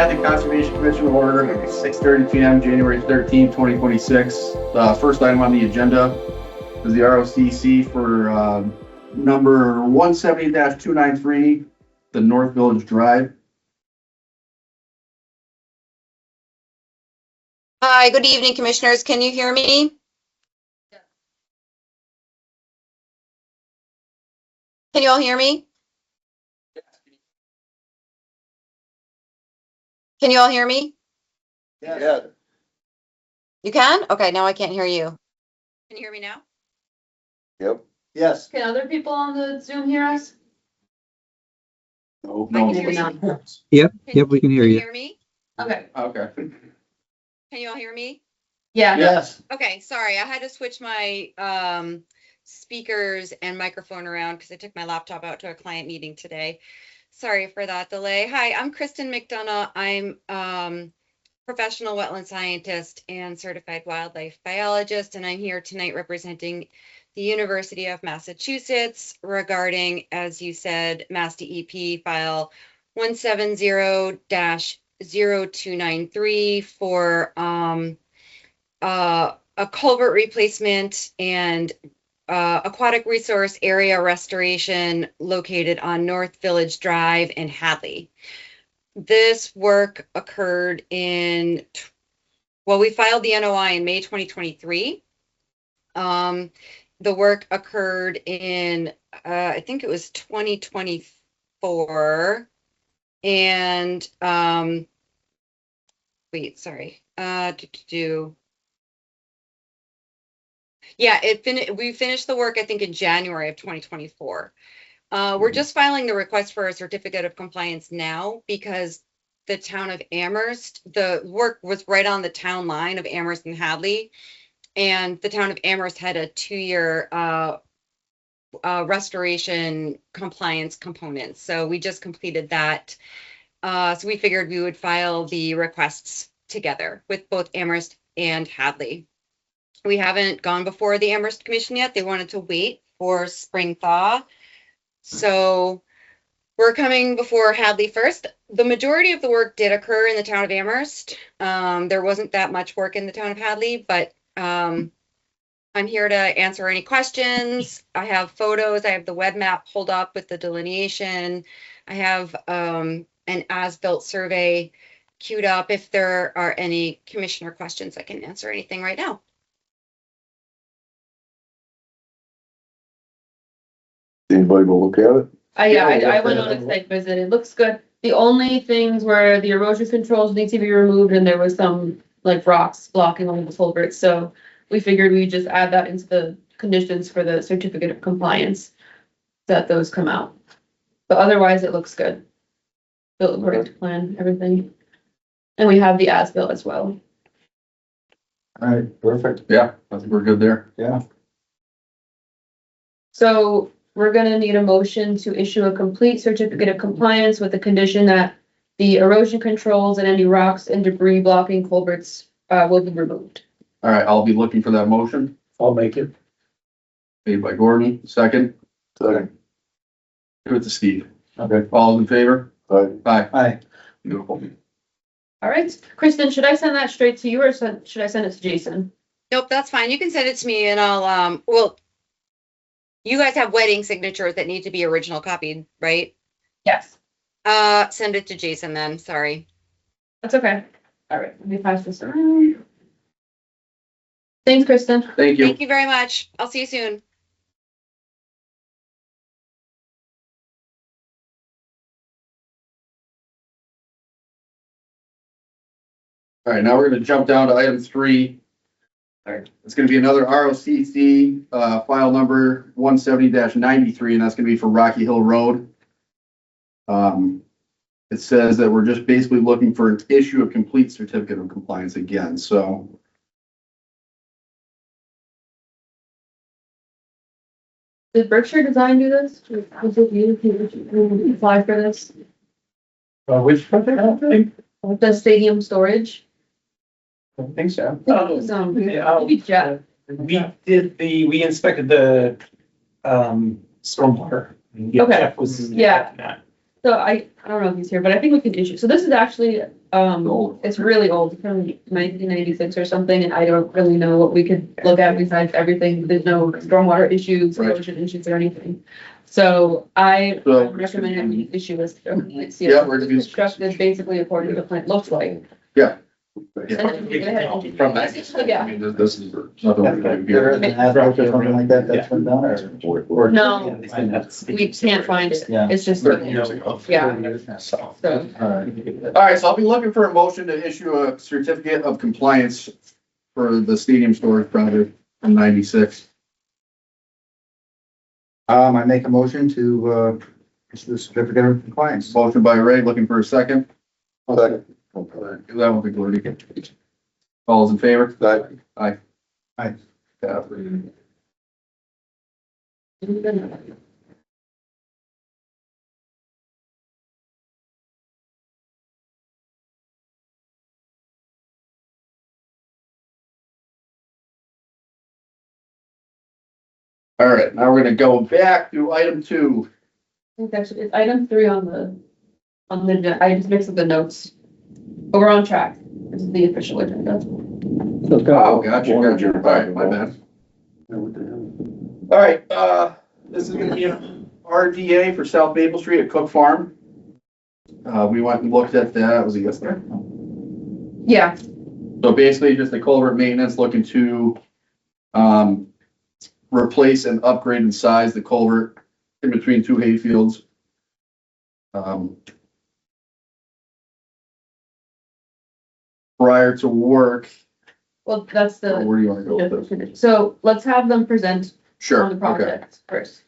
Hadley Conservation Commission order, 6:30 p.m., January 13th, 2026. First item on the agenda is the ROCC for number 170-293, the North Village Drive. Hi, good evening, commissioners. Can you hear me? Can you all hear me? Can you all hear me? Yeah. You can? Okay, now I can't hear you. Can you hear me now? Yep. Yes. Can other people on the Zoom hear us? No. I can hear Maybe you. not. Yep, we can hear Can you you. hear me? Okay. Okay. Can you all hear me? Yeah. Yes. Okay, sorry, I had to switch my speakers and microphone around because I took my laptop out to a client meeting today. Sorry for that delay. Hi, I'm Kristen McDonough. I'm professional wetland scientist and certified wildlife biologist, and I'm here tonight representing the University of Massachusetts regarding, as you said, Mass DEP file 170-0293 for a culvert replacement and aquatic resource area restoration located on North Village Drive in Hadley. This work occurred we filed the NOI in May 2023. The work occurred in, I think it was 2024. And, wait, sorry. Yeah, we finished the work, I think, in January of 2024. We're just filing the request for a certificate of compliance now because the town of Amherst, the work was right on the town line of Amherst and Hadley. And the town of Amherst had a 2-year restoration compliance component. So we just completed that. So we figured we would file the requests together with both Amherst and Hadley. We haven't gone before the Amherst Commission yet. They wanted to wait for spring thaw. So we're coming before Hadley first. The majority of the work did occur in the town of Amherst. There wasn't that much work in the town of Hadley, but I'm here to answer any questions. I have photos. I have the web map pulled up with the delineation. I have an as-built survey queued up. If there are any commissioner questions, I can answer anything right now. Anybody go look at it? I went on a site visit. It looks good. The only things were the erosion controls need to be removed and there was some like rocks blocking one of the culverts. So we figured we'd just add that into the conditions for the certificate of compliance that those come out. But otherwise it looks good. Built according to plan, everything. And we have the as-built as well. All right, perfect. Yeah, I think we're good there. Yeah. So we're gonna need a motion to issue a complete certificate of compliance with the condition that the erosion controls and any rocks and debris blocking culverts will be removed. All right, I'll be looking for that motion. I'll make it. Made by Gordon, second. Second. Give it to Steve. Okay. All in favor? Aye. Aye. Aye. Beautiful. All right, Kristen, should I send that straight to you or should I send it to Jason? Nope, that's fine. You can send it to me and I'll, well, you guys have wedding signatures that need to be original copied, right? Yes. Send it to Jason then, sorry. That's okay. All right, let me pass this around. Thanks, Kristen. Thank you. Thank you very much. I'll see you soon. All right, now we're gonna jump down to item 3. All right, it's gonna be another ROCC, file number 170-93, and that's gonna be for Rocky Hill Road. It says that we're just basically looking for an issue of complete certificate of compliance again, so. Did Berkshire Design do this? Was it you who applied for this? Which project? The stadium storage? I think so. Maybe Jeff. We inspected the stormwater. Yeah, Okay. Jeff was. Yeah. So I don't know if he's here, but I think we can issue, so this is actually, it's really old, from 1996 or something, and I don't really know what we could look at besides everything, there's no stormwater issues, Right. erosion issues or anything. So I So- recommend that we issue a. Yeah, we're gonna be- Constructed basically according to the plan, looks like. Yeah. And then we go ahead and- From that. Yeah. I mean, this is nothing we can do There is here. an as-built or something like that that's been done, or? No, we can't find it, Yeah. it's just. 30 years ago. Yeah. So, All right, so I'll be looking for a motion to issue a certificate of compliance for the stadium storage project in 96. I make a motion to, issue the certificate of compliance. Motion by Ray, looking for a second. Second. That won't be good. All those in favor? Aye. Aye. Yeah. All right, now we're gonna go back to item 2. I think actually, it's item 3 on the, I just mixed up the notes. But we're on track, this is the official agenda. Oh, gotcha. All right, my bad. All right, this is gonna be an RDA for South Maple Street at Cook Farm. We went and looked at that, was it yesterday? Yeah, So basically just the culvert maintenance, looking to, replace and upgrade in size the culvert in between 2 hayfields. Prior to work, well, that's or the, where do you wanna go with this? so let's have them present Sure, on the okay. project first.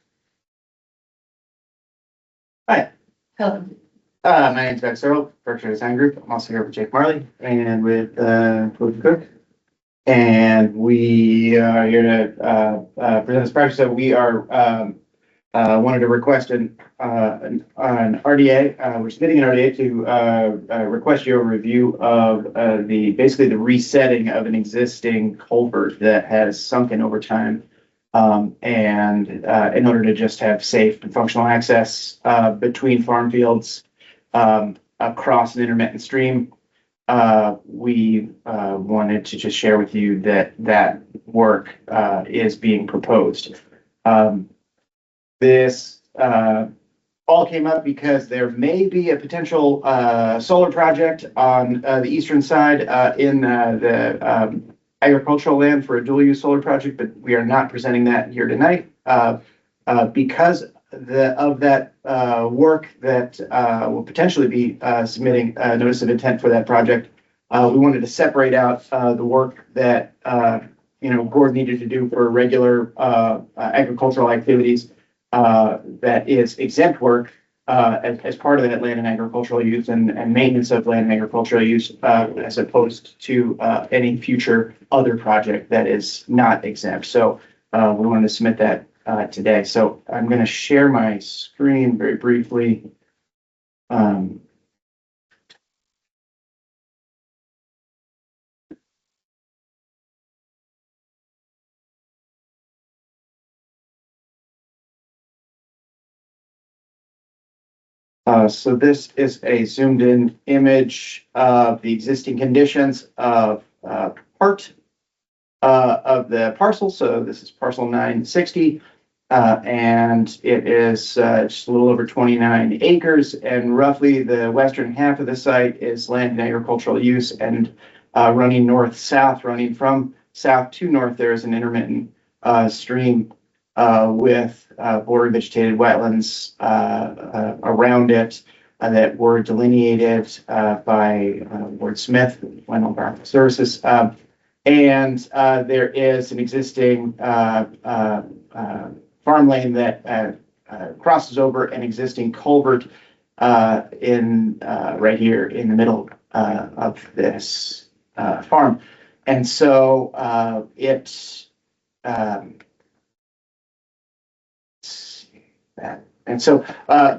Hi. Hello. My name's Doug Searle, Berkshire Design Group. I'm also here with Jake Marley and with Coach Cook. And we are here to present this project. So we are wanted to request an RDA. We're submitting an RDA to request your review of basically the resetting of an existing culvert that has sunken over time. And in order to just have safe and functional access between farm fields across an intermittent stream, we wanted to just share with you that work is being proposed. This all came up because there may be a potential solar project on the eastern side in the agricultural land for a dual use solar project, but we are not presenting that here tonight because of that work that will potentially be submitting a notice of intent for that project. We wanted to separate out the work that Gord needed to do for regular agricultural activities that is exempt work as part of that land and agricultural use and maintenance of land and agricultural use as opposed to any future other project that is not exempt. So we wanted to submit that today. So I'm going to share my screen very briefly. So this is a zoomed in image of the existing conditions of part of the parcel. So this is parcel 960. And it is just a little over 29 acres, and roughly the western half of the site is land and agricultural use, and running north-south, running from south to north, there is an intermittent stream with border vegetated wetlands around it that were delineated by Ward Smith, Wendell Environmental Services. And there is an existing farmland that crosses over an existing culvert in right here in the middle of this farm. And so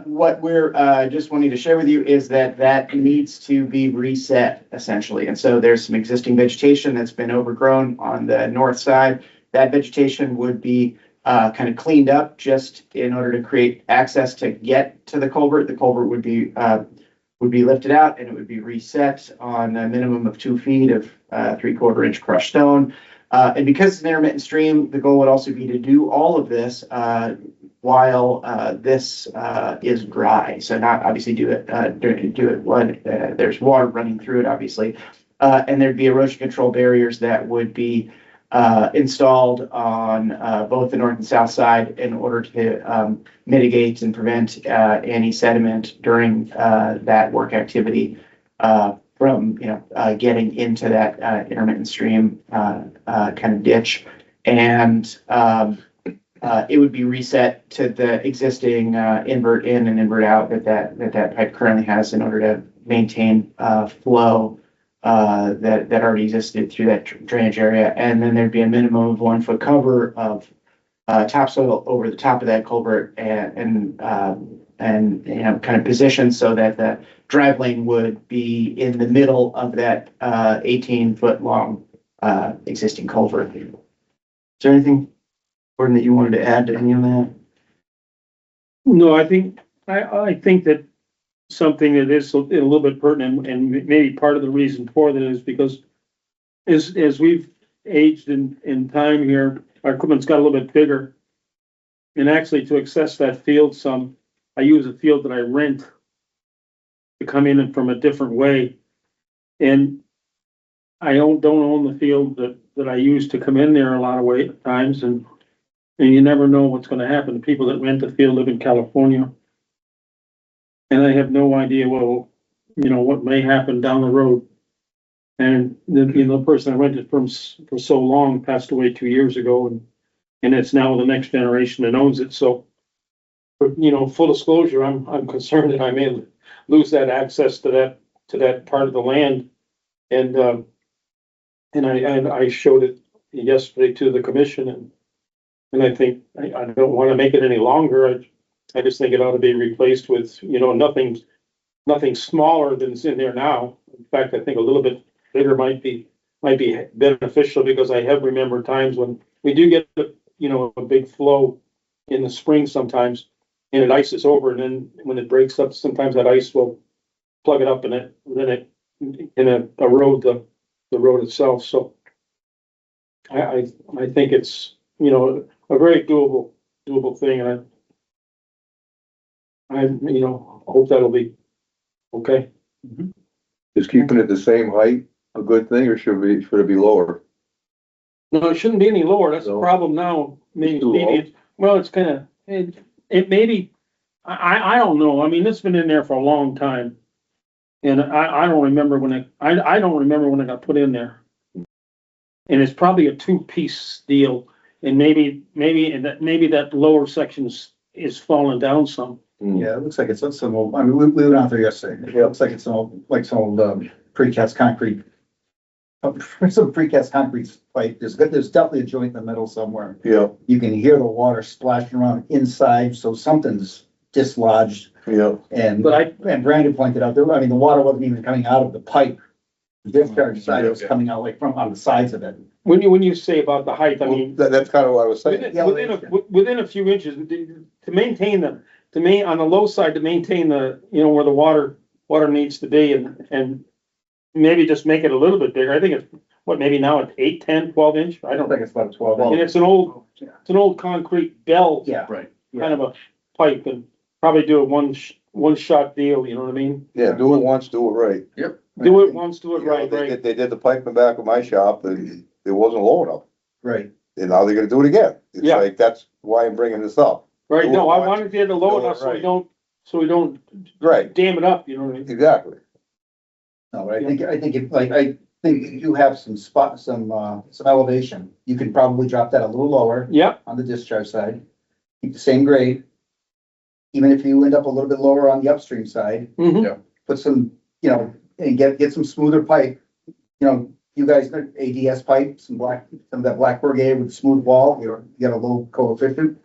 what we're just wanting to share with you is that needs to be reset essentially. And so there's some existing vegetation that's been overgrown on the north side. That vegetation would be kind of cleaned up just in order to create access to get to the culvert. The culvert would be lifted out and it would be reset on a minimum of 2 feet of 3/4 inch crushed stone. And because it's an intermittent stream, the goal would also be to do all of this while this is dry. So not obviously do it when there's water running through it, obviously. And there'd be erosion control barriers that would be installed on both the north and south side in order to mitigate and prevent any sediment during that work activity from getting into that intermittent stream kind of ditch. And it would be reset to the existing invert in and invert out that pipe currently has in order to maintain flow that already existed through that drainage area. And then there'd be a minimum of 1 foot cover of topsoil over the top of that culvert and kind of positioned so that the drive lane would be in the middle of that 18-foot long existing culvert. Is there anything, Gordon, that you wanted to add to any of that? No, I think that something that is a little bit pertinent and maybe part of the reason for that is because as we've aged in time here, our equipment's got a little bit bigger. And actually to access that field I use a field that I rent to come in from a different way. And I don't own the field that I use to come in there a lot of times. And you never know what's going to happen. The people that rent the field live in California. And I have no idea what may happen down the road. And the person I rented from for so long passed away 2 years ago, and it's now the next generation that owns it. So, full disclosure, I'm concerned that I may lose that access to that part of the land. And I showed it yesterday to the commission, and I think I don't want to make it any longer. I just think it ought to be replaced with, nothing smaller than is in there now. In fact, I think a little bit bigger might be beneficial because I have remembered times when we do get, a big flow in the spring sometimes and it ices over, and then when it breaks up, sometimes that ice will plug it up and then it erode the road itself. So I think it's, a very doable thing, and I hope that'll be okay. Is keeping it the same height a good thing, or should it be lower? No, it shouldn't be any lower. That's the problem now. Maybe it's kind of, it maybe, I don't know. I mean, it's been in there for a long time. And I don't remember when I don't remember when it got put in there. And it's probably a 2-piece deal. And maybe that lower section is falling down some. Yeah, it looks like it's some old, I mean, we went out there yesterday. It looks like it's some old precast concrete. Some precast concrete pipe. There's definitely a joint in the middle somewhere. Yeah, You can hear the water splashing around inside, so something's dislodged. yeah. And But Brandon pointed out, the water wasn't even coming out of the pipe. The discharge side was coming out like from on the sides of it. When you say about the height, I mean, That's kind of what I was saying. within a few inches, to maintain on the low side, to maintain where the water needs to be, and maybe just make it a little bit bigger. I think it's maybe now it's 8, 10, 12 inch. I I don't think it's about 12. And it's an old concrete bell. Yeah. Right. Kind of a pipe, and probably do a one shot deal, you know what I mean? Yeah, do it once, do it right. Do it once, do it You know, right. They did the pipe in the back of my shop and it wasn't low enough. Right. And now they're gonna do it again. It's Yeah. like, that's why I'm bringing this up. Right, Do no, it I once, wanted to get it low do it enough so we right. don't Right, dam it up, you know what I mean? exactly. No, but I think you have some elevation. You can probably drop that a little lower Yep, on the discharge side. Keep the same grade. Even if you end up a little bit lower on the upstream side, mhm, put some, and get some smoother pipe. You guys, ADS pipe, some of that black corrugated with smooth wall, you got a low coefficient.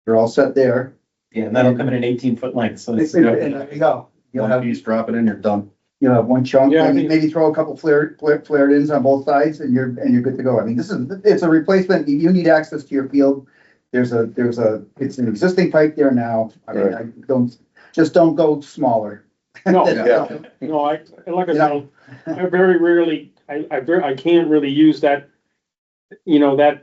You're all set there. Yeah, and that'll come in an 18-foot length, so And it's. there you go. One piece, drop it in, you're done. You'll have one chunk, Yeah, I maybe throw a couple flared ends on both sides and you're good to go. I mean, it's a replacement. You need access to your field. it's an existing pipe there now. I mean, don't go smaller. No, Yeah. no, like I said, I very rarely, I can't really use that, that,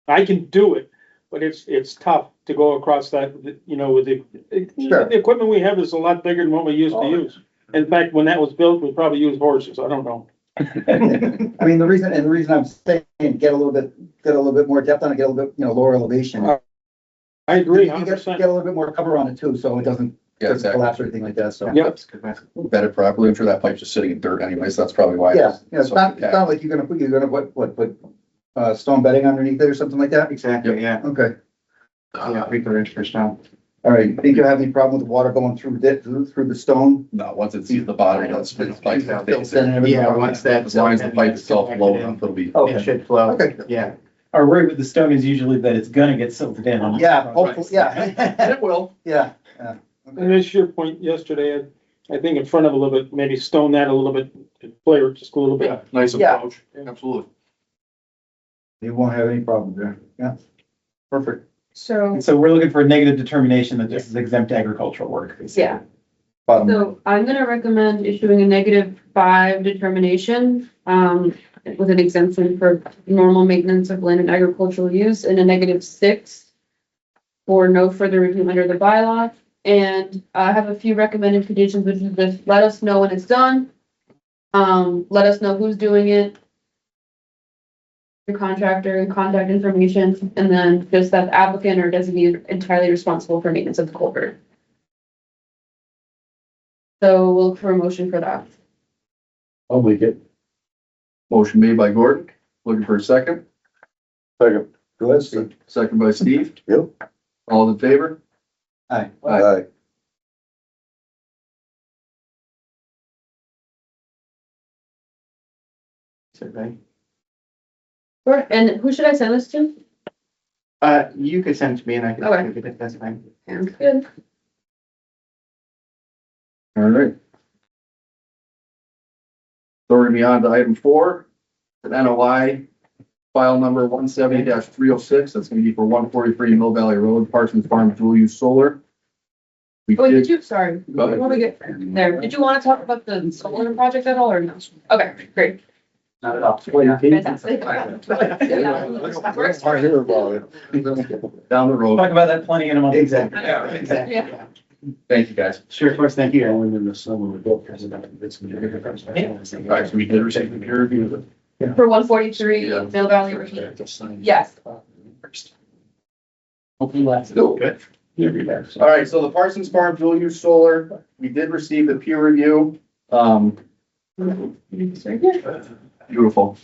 I can do it, but it's tough to go across that, with Sure. the equipment we have is a lot bigger than what we used to use. In fact, when that was built, we probably used horses, I don't know. I mean, the reason I'm saying, get a little bit more depth on it, get a little bit, lower elevation. I agree, You 100%. get a little bit more cover on it too, so it doesn't Yeah, exactly. collapse or anything like that, so. Yep. Vet it properly. I'm sure that pipe's just sitting in dirt anyways. That's probably why. Yeah, it's not like you're gonna put stone bedding underneath it or something like that? Exactly, yeah. Okay, Yeah, 3/4 inch for stone. all right. Think you have any problem with the water going through the stone? No, once it sees the bottom, that's the pipe. Yeah, once that. As long as the pipe itself low enough, it'll be. It Okay, should flow. okay. Yeah. Our worry with the stone is usually that it's gonna get silted in. Yeah, hopefully, yeah. It will. Yeah. And that's your point yesterday, I think in front of a little bit, maybe stone that a little bit, flare it just a little bit. Yeah, nice Yeah. approach. Absolutely. You won't have any problem there. Yeah. Perfect. So, And so we're looking for a negative determination that this is exempt agricultural work. basically. yeah, Bottom. so I'm gonna recommend issuing a -5 determination, with an exemption for normal maintenance of land and agricultural use, and a -6 for no further review under the bylaw. And I have a few recommended conditions, which is just let us know when it's done. Let us know who's doing it. The contractor and contact information, and then just that the applicant or designee entirely responsible for maintenance of the culvert. So we'll look for a motion for that. I'll make it. Motion made by Gordon. Looking for a second. Second. Go ahead, Steve. Second by Steve. Yep. All in favor? Aye. Aye. Survey. Sure, and who should I send this to? You could send it to me and I Okay. can, that's fine. Sounds good. All right. So we're gonna be on to item 4, an NOI, file number 170-306. That's gonna be for 143 Mill Valley Road, Parsons Farm dual use solar. We Oh, did did, you, sorry, Go ahead. before we get there, did you want to talk about the solar project at all or no? Okay, great. Not at all. Fantastic. I hear about it. down the road. Talk about that plenty in a month. Exactly. Yeah. Exactly. Thank you, guys. Sure, of course, thank you. All right, so we did receive the peer review. For 143 Yeah. Mill Valley Road. Yes. Hopefully last. Good. All right, so the Parsons Farm dual use solar, we did receive the peer review. Beautiful.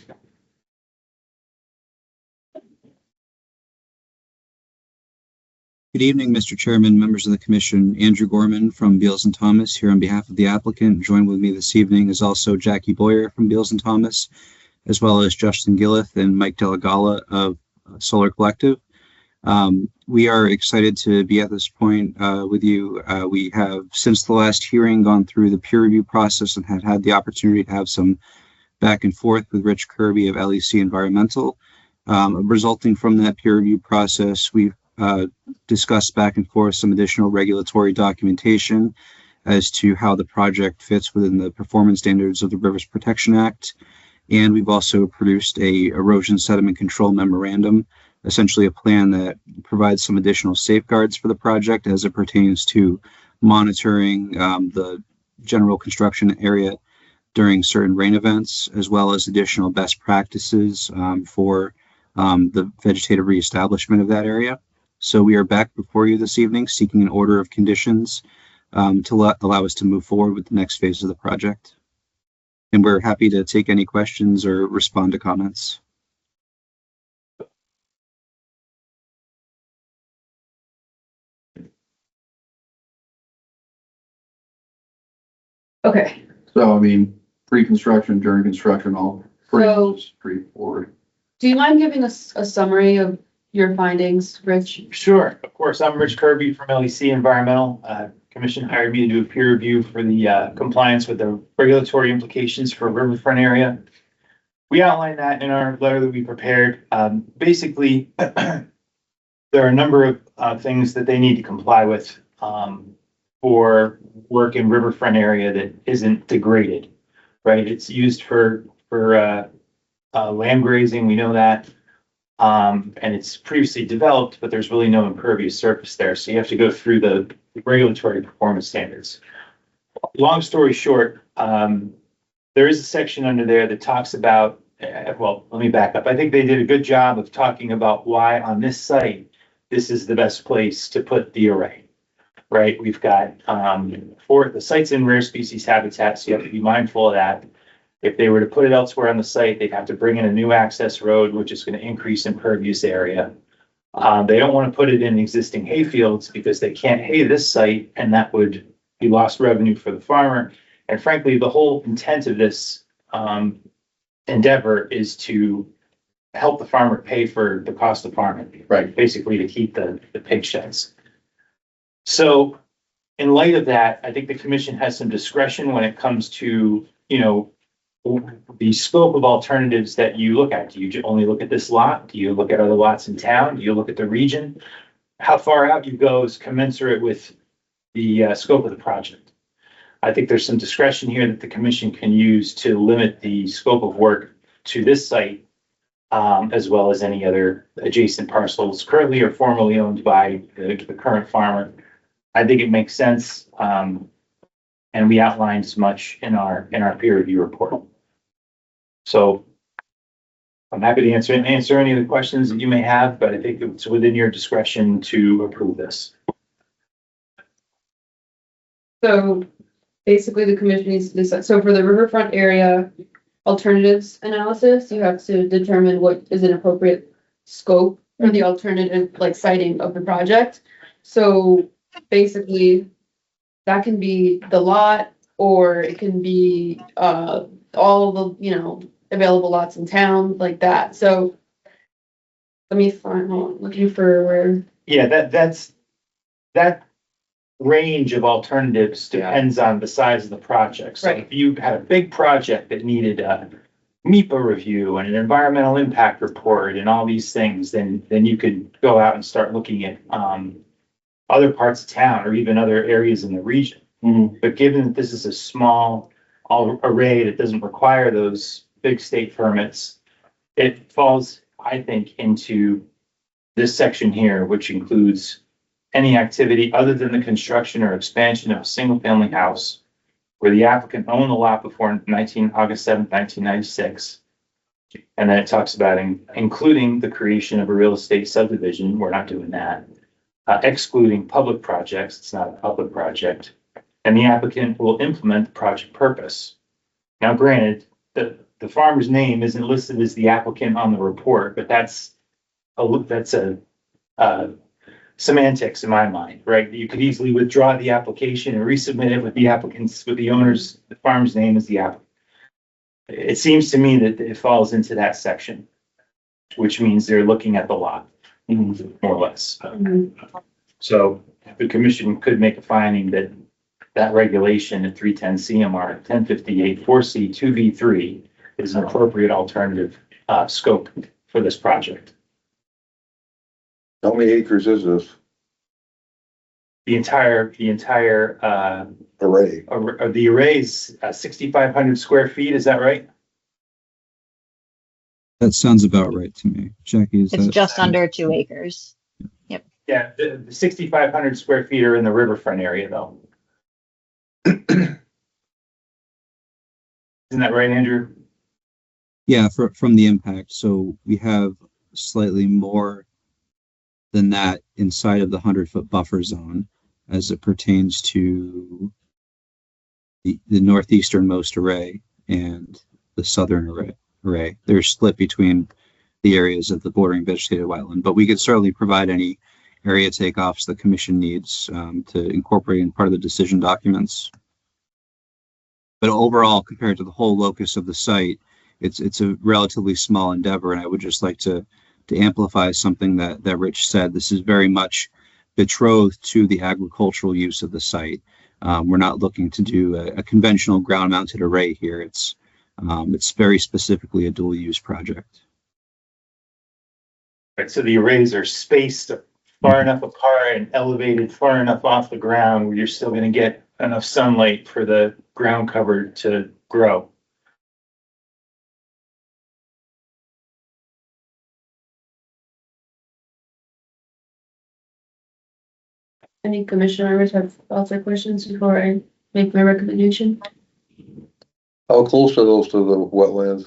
Good evening, Mr. Chairman, members of the commission. Andrew Gorman from Beals and Thomas here on behalf of the applicant. Joined with me this evening is also Jackie Boyer from Beals and Thomas, as well as Justin Gillith and Mike Delagala of Solar Collective. We are excited to be at this point with you. We have, since the last hearing, gone through the peer review process and had the opportunity to have some back and forth with Rich Kirby of LEC Environmental. Resulting from that peer review process, we've discussed back and forth some additional regulatory documentation as to how the project fits within the performance standards of the Rivers Protection Act. And we've also produced a erosion sediment control memorandum, essentially a plan that provides some additional safeguards for the project as it pertains to monitoring the general construction area during certain rain events, as well as additional best practices for the vegetative reestablishment of that area. So we are back before you this evening seeking an order of conditions to allow us to move forward with the next phase of the project. And we're happy to take any questions or respond to comments. Okay, So, I mean, pre-construction, during construction, all So- pretty straightforward. do you mind giving us a summary of your findings, Rich? Sure, of course. I'm Rich Kirby from LEC Environmental. Commission hired me to do a peer review for the compliance with the regulatory implications for riverfront area. We outlined that in our letter that we prepared. Basically, there are a number of things that they need to comply with for work in riverfront area that isn't degraded, right? It's used for land grazing, we know that. And it's previously developed, but there's really no impervious surface there. So you have to go through the regulatory performance standards. Long story short, there is a section under there that talks about, well, let me back up. I think they did a good job of talking about why on this site, this is the best place to put the array, right? We've got, for the site's in rare species habitat, so you have to be mindful of that. If they were to put it elsewhere on the site, they'd have to bring in a new access road, which is going to increase impervious area. They don't want to put it in existing hay fields because they can't hay this site, and that would be lost revenue for the farmer. And frankly, the whole intent of this endeavor is to help the farmer pay for the cost of farming, Right. basically to keep the pig sheds. So in light of that, I think the commission has some discretion when it comes to, the scope of alternatives that you look at. Do you only look at this lot? Do you look at other lots in town? Do you look at the region? How far out you go is commensurate with the scope of the project. I think there's some discretion here that the commission can use to limit the scope of work to this site, as well as any other adjacent parcels currently or formerly owned by the current farmer. I think it makes sense, and we outlined as much in our peer review report. So I'm happy to answer any of the questions that you may have, but I think it's within your discretion to approve this. So basically the commission needs to decide, so for the riverfront area alternatives analysis, you have to determine what is an appropriate scope for the alternative, like siting of the project. So basically that can be the lot, or it can be, all the, available lots in town like that. So let me find, looking for where. Yeah, that range of alternatives depends on the size of the project. So Right. if you had a big project that needed a MEPA review and an environmental impact report and all these things, then you could go out and start looking at other parts of town or even other areas in the region. But given that this is a small array that doesn't require those big state permits, it falls, I think, into this section here, which includes any activity other than the construction or expansion of a single-family house where the applicant owned the lot before August 7th, 1996. And then it talks about including the creation of a real estate subdivision. We're not doing that. Excluding public projects. It's not a public project. And the applicant will implement the project purpose. Now, granted, the farmer's name isn't listed as the applicant on the report, but that's semantics in my mind, right? You could easily withdraw the application and resubmit it with the farmer's name as the applicant. It seems to me that it falls into that section, which means they're looking at the lot, more or less. So the commission could make a finding that regulation at 310 CMR 1058 4C 2B3 is an appropriate alternative scope for this project. How many acres is this The entire array? the array is 6,500 square feet. Is that right? That sounds about right to me. Jackie, is It's that? just under 2 acres. Yeah, the 6,500 square feet are in the riverfront area, though. Isn't that right, Andrew? Yeah, from the impact. So we have slightly more than that inside of the 100-foot buffer zone as it pertains to the northeasternmost array and the southern array. They're split between the areas of the bordering vegetated wetland, but we could certainly provide any area takeoffs the commission needs to incorporate in part of the decision documents. But overall, compared to the whole locus of the site, it's a relatively small endeavor, and I would just like to amplify something that Rich said. This is very much betrothed to the agricultural use of the site. We're not looking to do a conventional ground-mounted array here. It's very specifically a dual-use project. Right, so the arrays are spaced far enough apart and elevated far enough off the ground where you're still gonna get enough sunlight for the ground cover to grow. Any commissioner members have thoughts or questions before I make my recommendation? How close are those to the wetlands?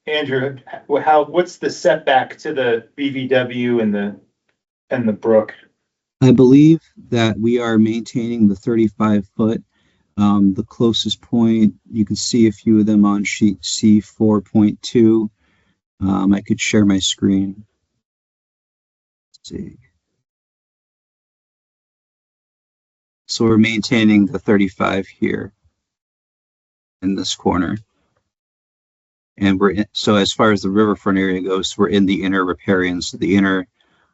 Andrew, what's the setback to the BVW and the brook? I believe that we are maintaining the 35-foot. The closest point, you can see a few of them on sheet C 4.2. I could share my screen. Let's see. So we're maintaining the 35 here in this corner. And so as far as the riverfront area goes, we're in the inner riparian, so the inner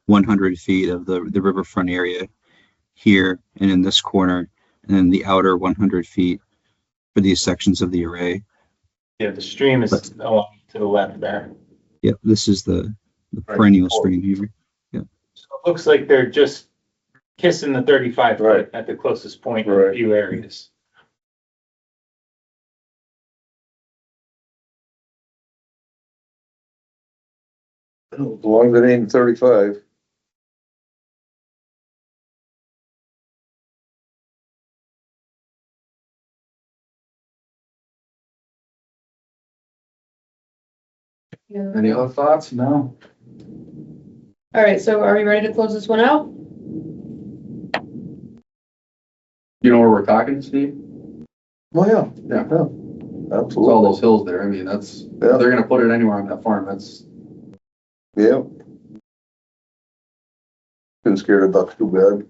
100 feet of the riverfront area here and in this corner, and then the outer 100 feet for these sections of the array. Yeah, the stream is along to the left there. Yep, this is the perennial stream here. So it looks like they're just kissing the 35 foot Right. at the closest point in a Right. few areas. As long as it ain't 35. Any other thoughts? No. All right, so are we ready to close this one out? You know where we're talking, Steve? Oh, yeah. Yeah. Yeah. It's all Absolutely. those hills there. I mean, that's, Yeah. they're gonna put it anywhere on that farm. That's, Yeah. Been scared of ducks too bad.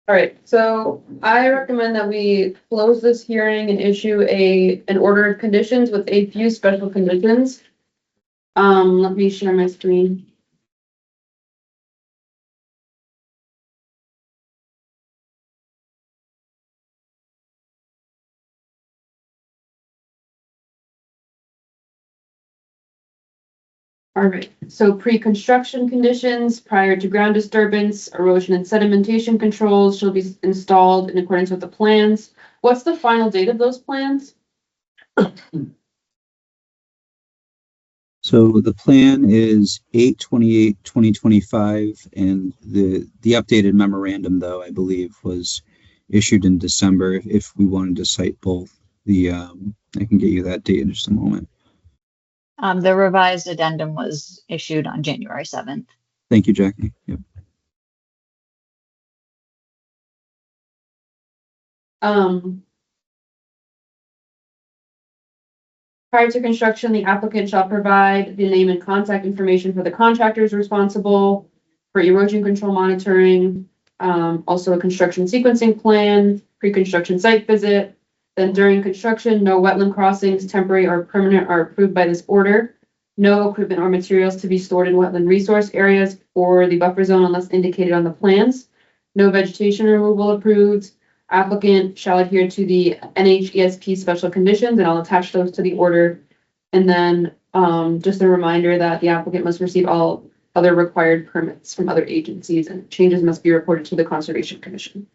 All right, so I recommend that we close this hearing and issue an order of conditions with a few special conditions. Let me share my screen. All right, so pre-construction conditions prior to ground disturbance, erosion and sedimentation controls shall be installed in accordance with the plans. What's the final date of those plans? So the plan is 8/28/2025, and the updated memorandum, though, I believe, was issued in December. If we wanted to cite both, I can get you that date in just a moment. The revised addendum was issued on January 7th. Thank you, Jackie. Yep. Prior to construction, the applicant shall provide the name and contact information for the contractors responsible for erosion control monitoring, also a construction sequencing plan, pre-construction site visit. Then during construction, no wetland crossings, temporary or permanent, are approved by this order. No equipment or materials to be stored in wetland resource areas or the buffer zone unless indicated on the plans. No vegetation removal approved. Applicant shall adhere to the NHESP special conditions, and I'll attach those to the order. And then, just a reminder that the applicant must receive all other required permits from other agencies, and changes must be reported to the Conservation Commission.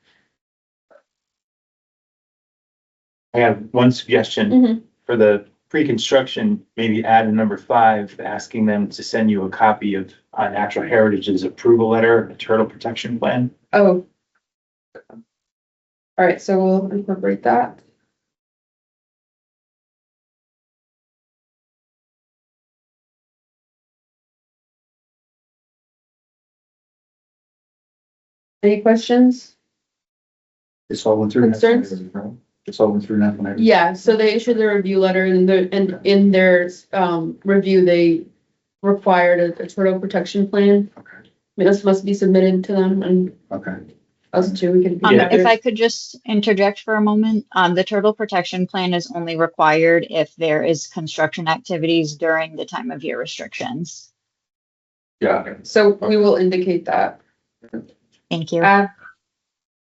I have one suggestion for the pre-construction, maybe add a number 5, asking them to send you a copy of Natural Heritage's approval letter, a turtle protection plan. Oh. All right, so we'll incorporate that. Any questions? it's all went through. Concerns? It's all went through that one. Yeah, so they issued the review letter and in their review, they required a turtle protection plan. Okay. I mean, this must be submitted to them and Okay. us too, we can. Yeah. If I could just interject for a moment, the turtle protection plan is only required if there is construction activities during the time of year restrictions. Yeah. So we will indicate that. Thank you.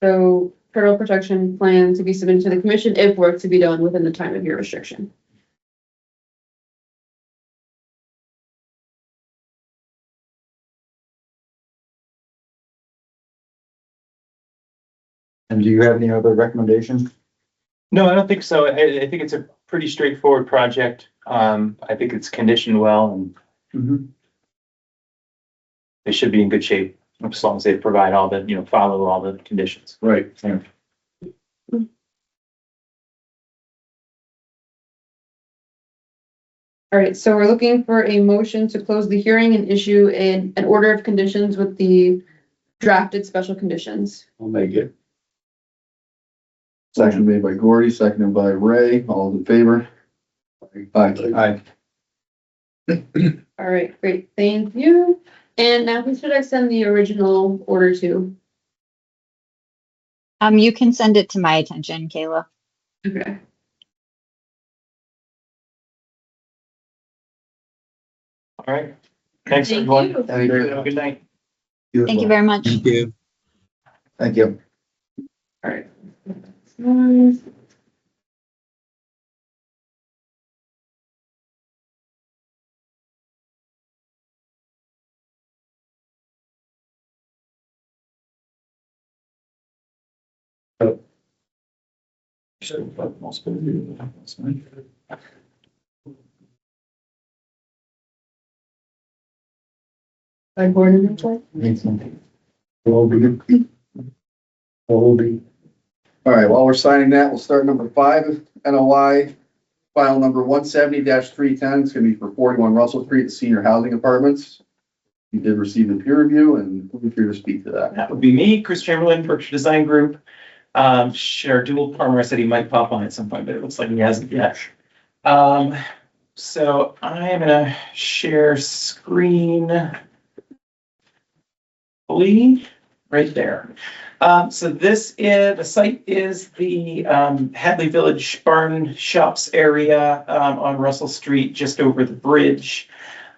So turtle protection plan to be submitted to the commission if work to be done within the time of year restriction. And do you have any other recommendations? No, I don't think so. I think it's a pretty straightforward project. I think it's conditioned well and they should be in good shape as long as they provide all the, follow all the conditions. Right. All right, so we're looking for a motion to close the hearing and issue an order of conditions with the drafted special conditions. I'll make it. Motion made by Gordy, seconded by Ray. All in favor? Aye. All right, great, thank you. And now who should I send the original order to? You can send it to my attention, Kayla. Okay. All right. Thanks, Thank everyone. you. Thank you. Have a good night. Thank you very much. Thank you. Thank you. All right. By Gordon, that's right. All right, while we're signing that, we'll start number 5, NOI, file number 170-310. It's gonna be for 41 Russell Street, the senior housing apartments. You did receive the peer review and we'll be here to speak to that. That would be me, Chris Chamberlain, Berkshire Design Group. Share dual partner. I said he might pop on at some point, but it looks like he hasn't yet. So I am gonna share screen. Right there. So this is, the site is the Hadley Village Barn Shops area on Russell Street, just over the bridge.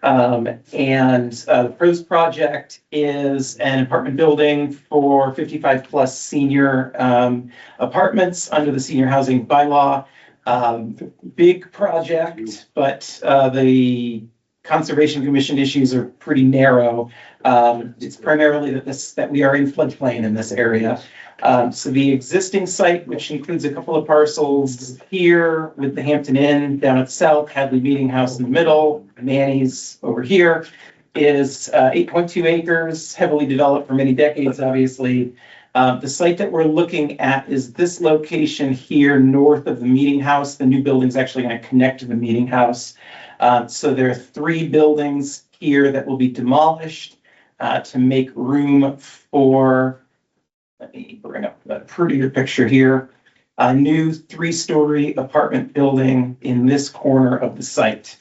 The proposed project is an apartment building for 55 plus senior apartments under the senior housing bylaw. Big project, but the Conservation Commission issues are pretty narrow. It's primarily that we are in floodplain in this area. So the existing site, which includes a couple of parcels here with the Hampton Inn down at the south, Hadley Meeting House in the middle, Manny's over here, is 8.2 acres, heavily developed for many decades, obviously. The site that we're looking at is this location here north of the Meeting House. The new building's actually going to connect to the Meeting House. So there are 3 buildings here that will be demolished to make room for, let me bring up a prettier picture here, a new 3-story apartment building in this corner of the site.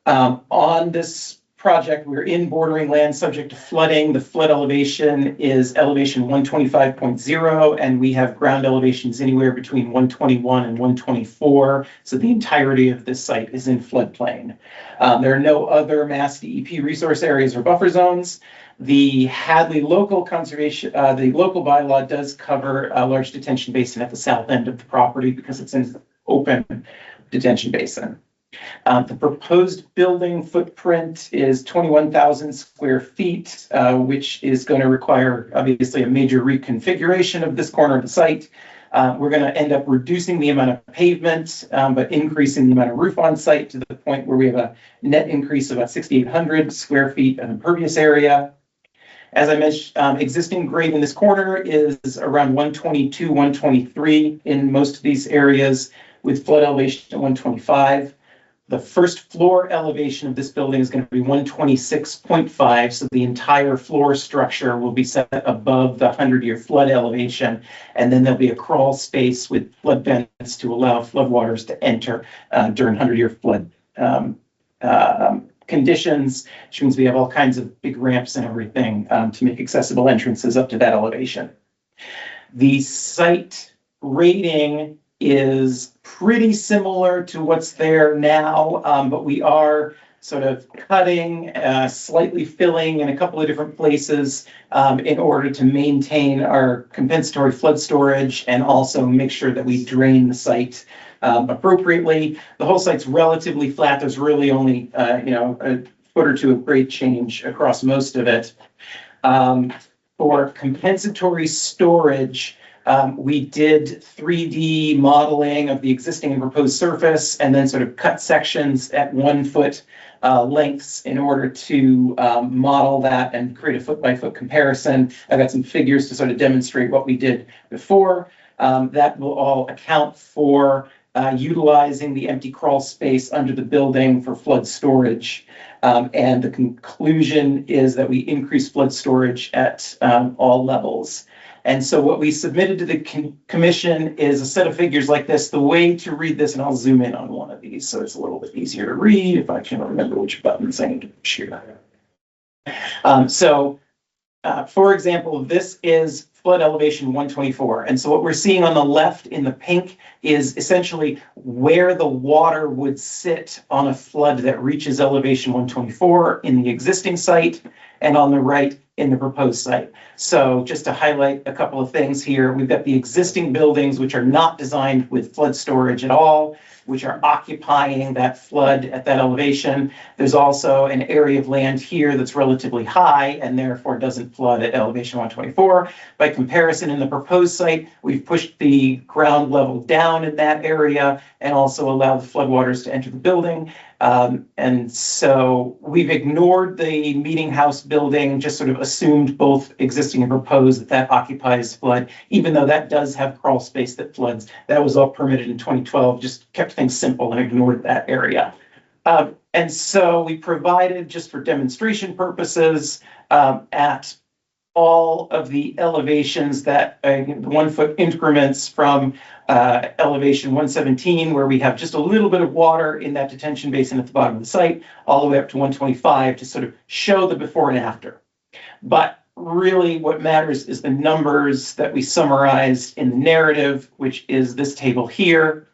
On this project, we're in bordering land subject to flooding. The flood elevation is elevation 125.0, and we have ground elevations anywhere between 121 and 124. So the entirety of this site is in floodplain. There are no other Mass DEP resource areas or buffer zones. The Hadley local conservation, the local bylaw does cover a large detention basin at the south end of the property because it's an open detention basin. The proposed building footprint is 21,000 square feet, which is going to require obviously a major reconfiguration of this corner of the site. We're going to end up reducing the amount of pavement, but increasing the amount of roof on site to the point where we have a net increase of about 6,800 square feet of impervious area. As I mentioned, existing grade in this corner is around 122, 123 in most of these areas, with flood elevation at 125. The first floor elevation of this building is going to be 126.5, so the entire floor structure will be set above the 100-year flood elevation, and then there'll be a crawl space with flood vents to allow floodwaters to enter during 100-year flood conditions, which means we have all kinds of big ramps and everything to make accessible entrances up to that elevation. The site rating is pretty similar to what's there now, but we are sort of cutting, slightly filling in a couple of different places in order to maintain our compensatory flood storage and also make sure that we drain the site appropriately. The whole site's relatively flat. There's really only, a foot or two of grade change across most of it. For compensatory storage, We did 3D modeling of the existing and proposed surface and then sort of cut sections at 1 foot lengths in order to model that and create a foot by foot comparison. I've got some figures to sort of demonstrate what we did before. That will all account for utilizing the empty crawl space under the building for flood storage. And the conclusion is that we increase flood storage at all levels. And so what we submitted to the commission is a set of figures like this. The way to read this, and I'll zoom in on one of these so it's a little bit easier to read if I can remember which buttons I need to push here. For example, this is flood elevation 124. And so what we're seeing on the left in the pink is essentially where the water would sit on a flood that reaches elevation 124 in the existing site, and on the right in the proposed site. So just to highlight a couple of things here, we've got the existing buildings which are not designed with flood storage at all, which are occupying that flood at that elevation. There's also an area of land here that's relatively high and therefore doesn't flood at elevation 124. By comparison, in the proposed site, we've pushed the ground level down in that area and also allowed the floodwaters to enter the building. And so we've ignored the meeting house building, just sort of assumed both existing and proposed that occupies flood, even though that does have crawl space that floods. That was all permitted in 2012, just kept things simple and ignored that area. And so we provided, just for demonstration purposes, at all of the elevations that 1 foot increments from elevation 117, where we have just a little bit of water in that detention basin at the bottom of the site, all the way up to 125 to sort of show the before and after. But really what matters is the numbers that we summarized in the narrative, which is this table here.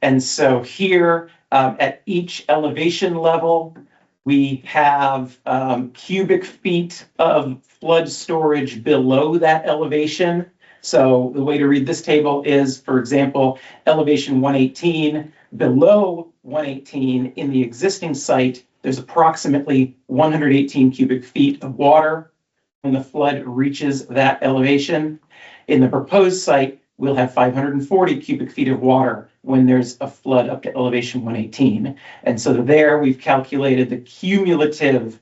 And so here at each elevation level, we have cubic feet of flood storage below that elevation. So the way to read this table is, for example, elevation 118, below 118 in the existing site, there's approximately 118 cubic feet of water when the flood reaches that elevation. In the proposed site, we'll have 540 cubic feet of water when there's a flood up to elevation 118. And so there we've calculated the cumulative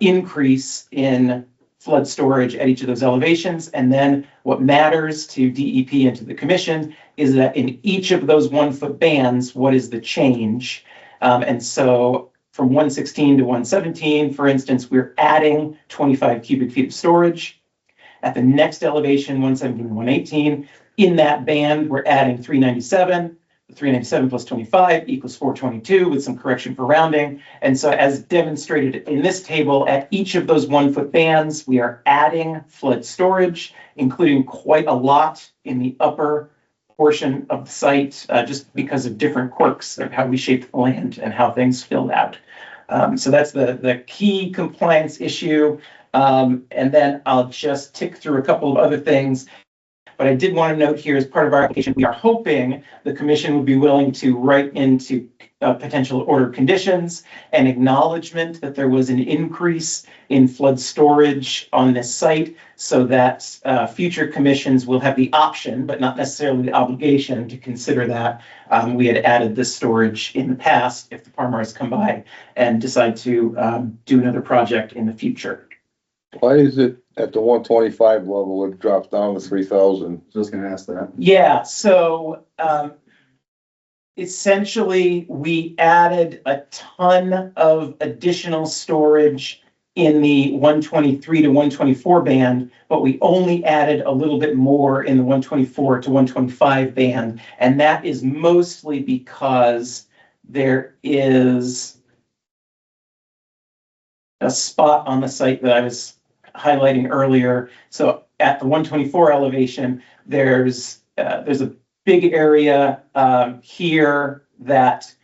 increase in flood storage at each of those elevations. And then what matters to DEP and to the commission is that in each of those 1 foot bands, what is the change? And so from 116 to 117, for instance, we're adding 25 cubic feet of storage. At the next elevation, 117 and 118, in that band, we're adding 397. 397 plus 25 equals 422 with some correction for rounding. And so as demonstrated in this table, at each of those 1 foot bands, we are adding flood storage, including quite a lot in the upper portion of the site, just because of different quirks of how we shaped the land and how things filled out. So that's the key compliance issue. And then I'll just tick through a couple of other things. But I did want to note here, as part of our application, we are hoping the commission would be willing to write into potential order conditions an acknowledgement that there was an increase in flood storage on this site, so that future commissions will have the option, but not necessarily the obligation, to consider that. We had added this storage in the past if the farmers come by and decide to do another project in the future. Why is it at the 125 level, it drops down to 3,000? Just gonna ask that. Yeah, so essentially we added a ton of additional storage in the 123 to 124 band, but we only added a little bit more in the 124 to 125 band. And that is mostly because there is a spot on the site that I was highlighting earlier. So at the 124 elevation, there's a big area here that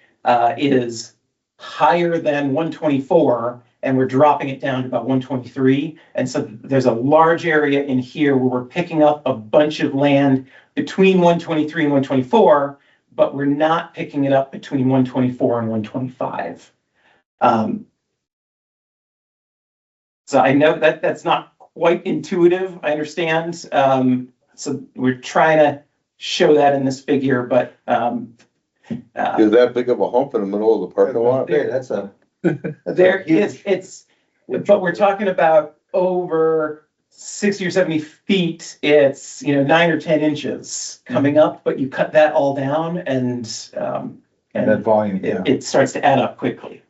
is higher than 124, and we're dropping it down to about 123. And so there's a large area in here where we're picking up a bunch of land between 123 and 124, but we're not picking it up between 124 and 125. So I know that that's not quite intuitive, I understand. So we're trying to show that in this figure, but, Is that big of a hump in the middle of the parking lot? Okay, that's a. there it's, but we're talking about over 60 or 70 feet. It's, 9 or 10 inches coming up, but you cut that all down and That volume, yeah. it starts to add up quickly.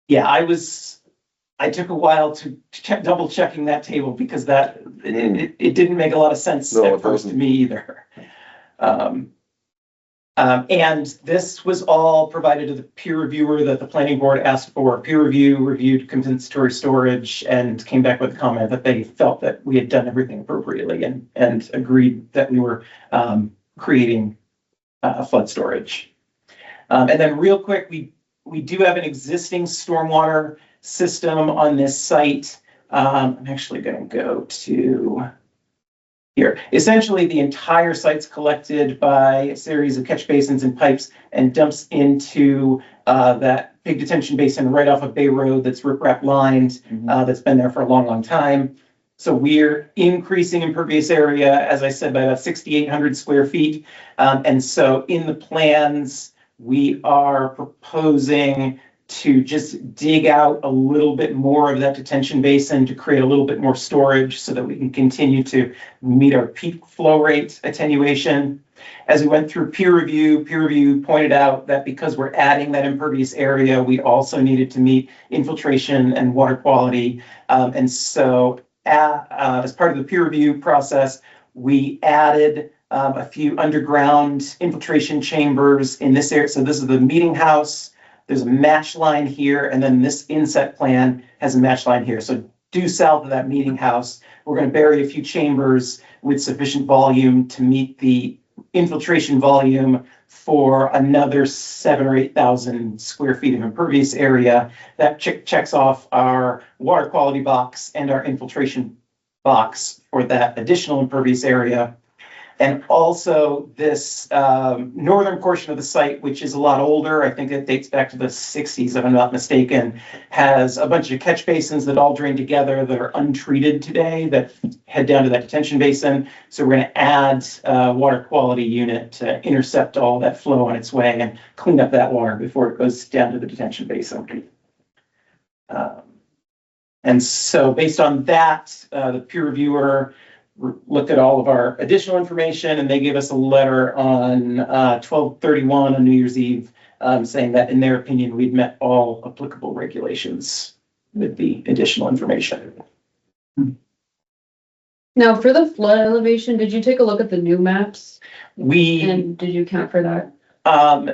Yeah. I took a while to double checking that table because it didn't make a lot of sense No, at it first to doesn't. me either. And this was all provided to the peer reviewer that the planning board asked for. Peer review reviewed compensatory storage and came back with a comment that they felt that we had done everything appropriately and agreed that we were creating flood storage. And then real quick, we do have an existing stormwater system on this site. I'm actually going to go to here. Essentially, the entire site's collected by a series of catch basins and pipes and dumps into that big detention basin right off of Bay Road that's riprap lined, that's been there for a long, long time. So we're increasing impervious area, as I said, by about 6,800 square feet. And so in the plans, we are proposing to just dig out a little bit more of that detention basin to create a little bit more storage so that we can continue to meet our peak flow rate attenuation. As we went through peer review pointed out that because we're adding that impervious area, we also needed to meet infiltration and water quality. And so as part of the peer review process, we added a few underground infiltration chambers in this area. So this is the meeting house. There's a match line here, and then this inset plan has a match line here. So due south of that meeting house, we're going to bury a few chambers with sufficient volume to meet the infiltration volume for another 7,000 or 8,000 square feet of impervious area. That checks off our water quality box and our infiltration box for that additional impervious area. And also this northern portion of the site, which is a lot older, I think it dates back to the 60s, if I'm not mistaken, has a bunch of catch basins that all drain together that are untreated today that head down to that detention basin. So we're going to add a water quality unit to intercept all that flow on its way and clean up that water before it goes down to the detention basin. And so based on that, the peer reviewer looked at all of our additional information, and they gave us a letter on 12/31 on New Year's Eve, saying that in their opinion, we'd met all applicable regulations with the additional information. Now, for the flood elevation, did you take a look at the new maps We, and did you account for that?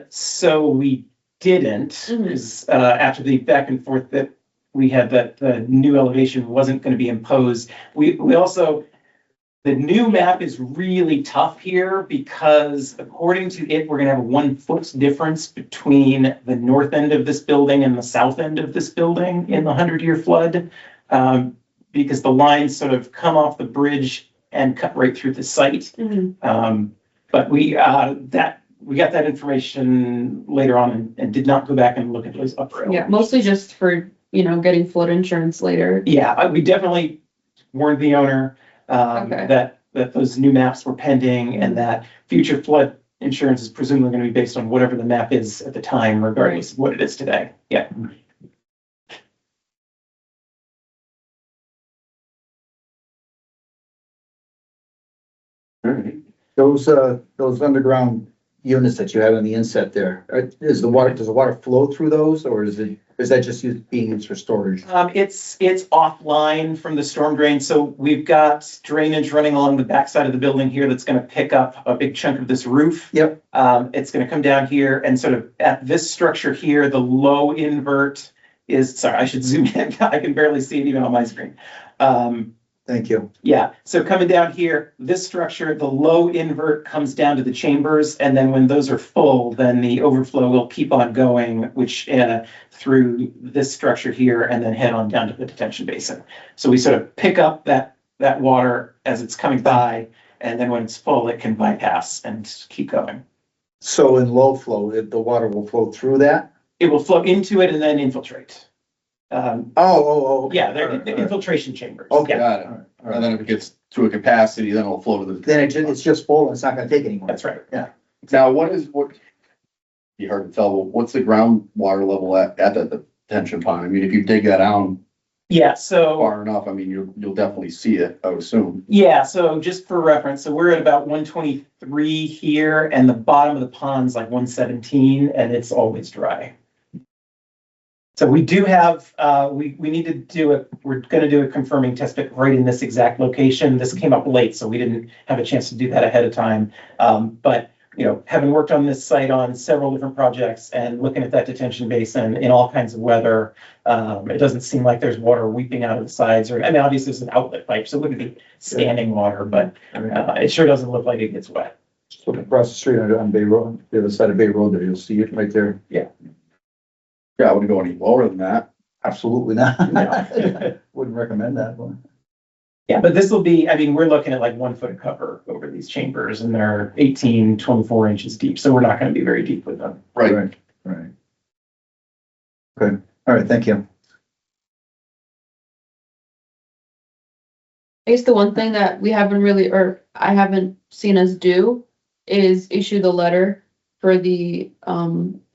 so we didn't, because after the back and forth that we had, that the new elevation wasn't going to be imposed. We also, the new map is really tough here because according to it, we're going to have a 1 foot difference between the north end of this building and the south end of this building in the 100-year flood, because the lines sort of come off the bridge and cut right through the site. But we got that information later on and did not go back and look at those upper Yeah, mostly just for, getting flood insurance later. Yeah, we definitely warned the owner Okay. that those new maps were pending and that future flood insurance is presumably going to be based on whatever the map is at the time, regardless of what it is today. Yeah. Those underground units that you have on the inset there, does the water flow through those, or is that just being used for storage? It's offline from the storm drain. So we've got drainage running along the backside of the building here that's going to pick up a big chunk of this roof. Yep. It's going to come down here and sort of at this structure here, the low invert is, sorry, I should zoom in. I can barely see it even on my screen. Thank you. Yeah, so coming down here, this structure, the low invert comes down to the chambers, and then when those are full, then the overflow will keep on going, which through this structure here, and then head on down to the detention basin. So we sort of pick up that water as it's coming by, and then when it's full, it can bypass and keep going. So in low flow, the water will flow through that? It will flow into it and then infiltrate. Yeah, they're the infiltration chambers. Okay. Yeah, Got it. And then if it gets to a capacity, then it'll flow to the. Then it's just full and it's not gonna take anymore. that's right. Now, what? Be hard to tell, but what's the groundwater level at the detention pond? I mean, if you dig that down Yeah, so. far enough, I mean, you'll definitely see it, I would assume. Yeah, so just for reference, so we're at about 123 here and the bottom of the pond's like 117 and it's always dry. So we do have, we need to do we're gonna do a confirming test pit right in this exact location. This came up late, so we didn't have a chance to do that ahead of time. But, you know, having worked on this site on several different projects and looking at that detention basin in all kinds of weather, it doesn't seem like there's water weeping out of the sides or, I mean, obviously there's an outlet pipe, so it wouldn't be standing water, but it sure doesn't look like it gets wet. Just look across the street on Bay Road, the other side of Bay Road there, you'll see it right there. Yeah, I wouldn't go any lower than that. Absolutely not. No. Wouldn't recommend that one. Yeah, but this will be, I mean, we're looking at like 1 foot of cover over these chambers and they're 18, 24 inches deep, so we're not gonna be very deep with them. Right. Right. Okay, all right, thank you. I guess the one thing that we haven't really, or I haven't seen us do is issue the letter for the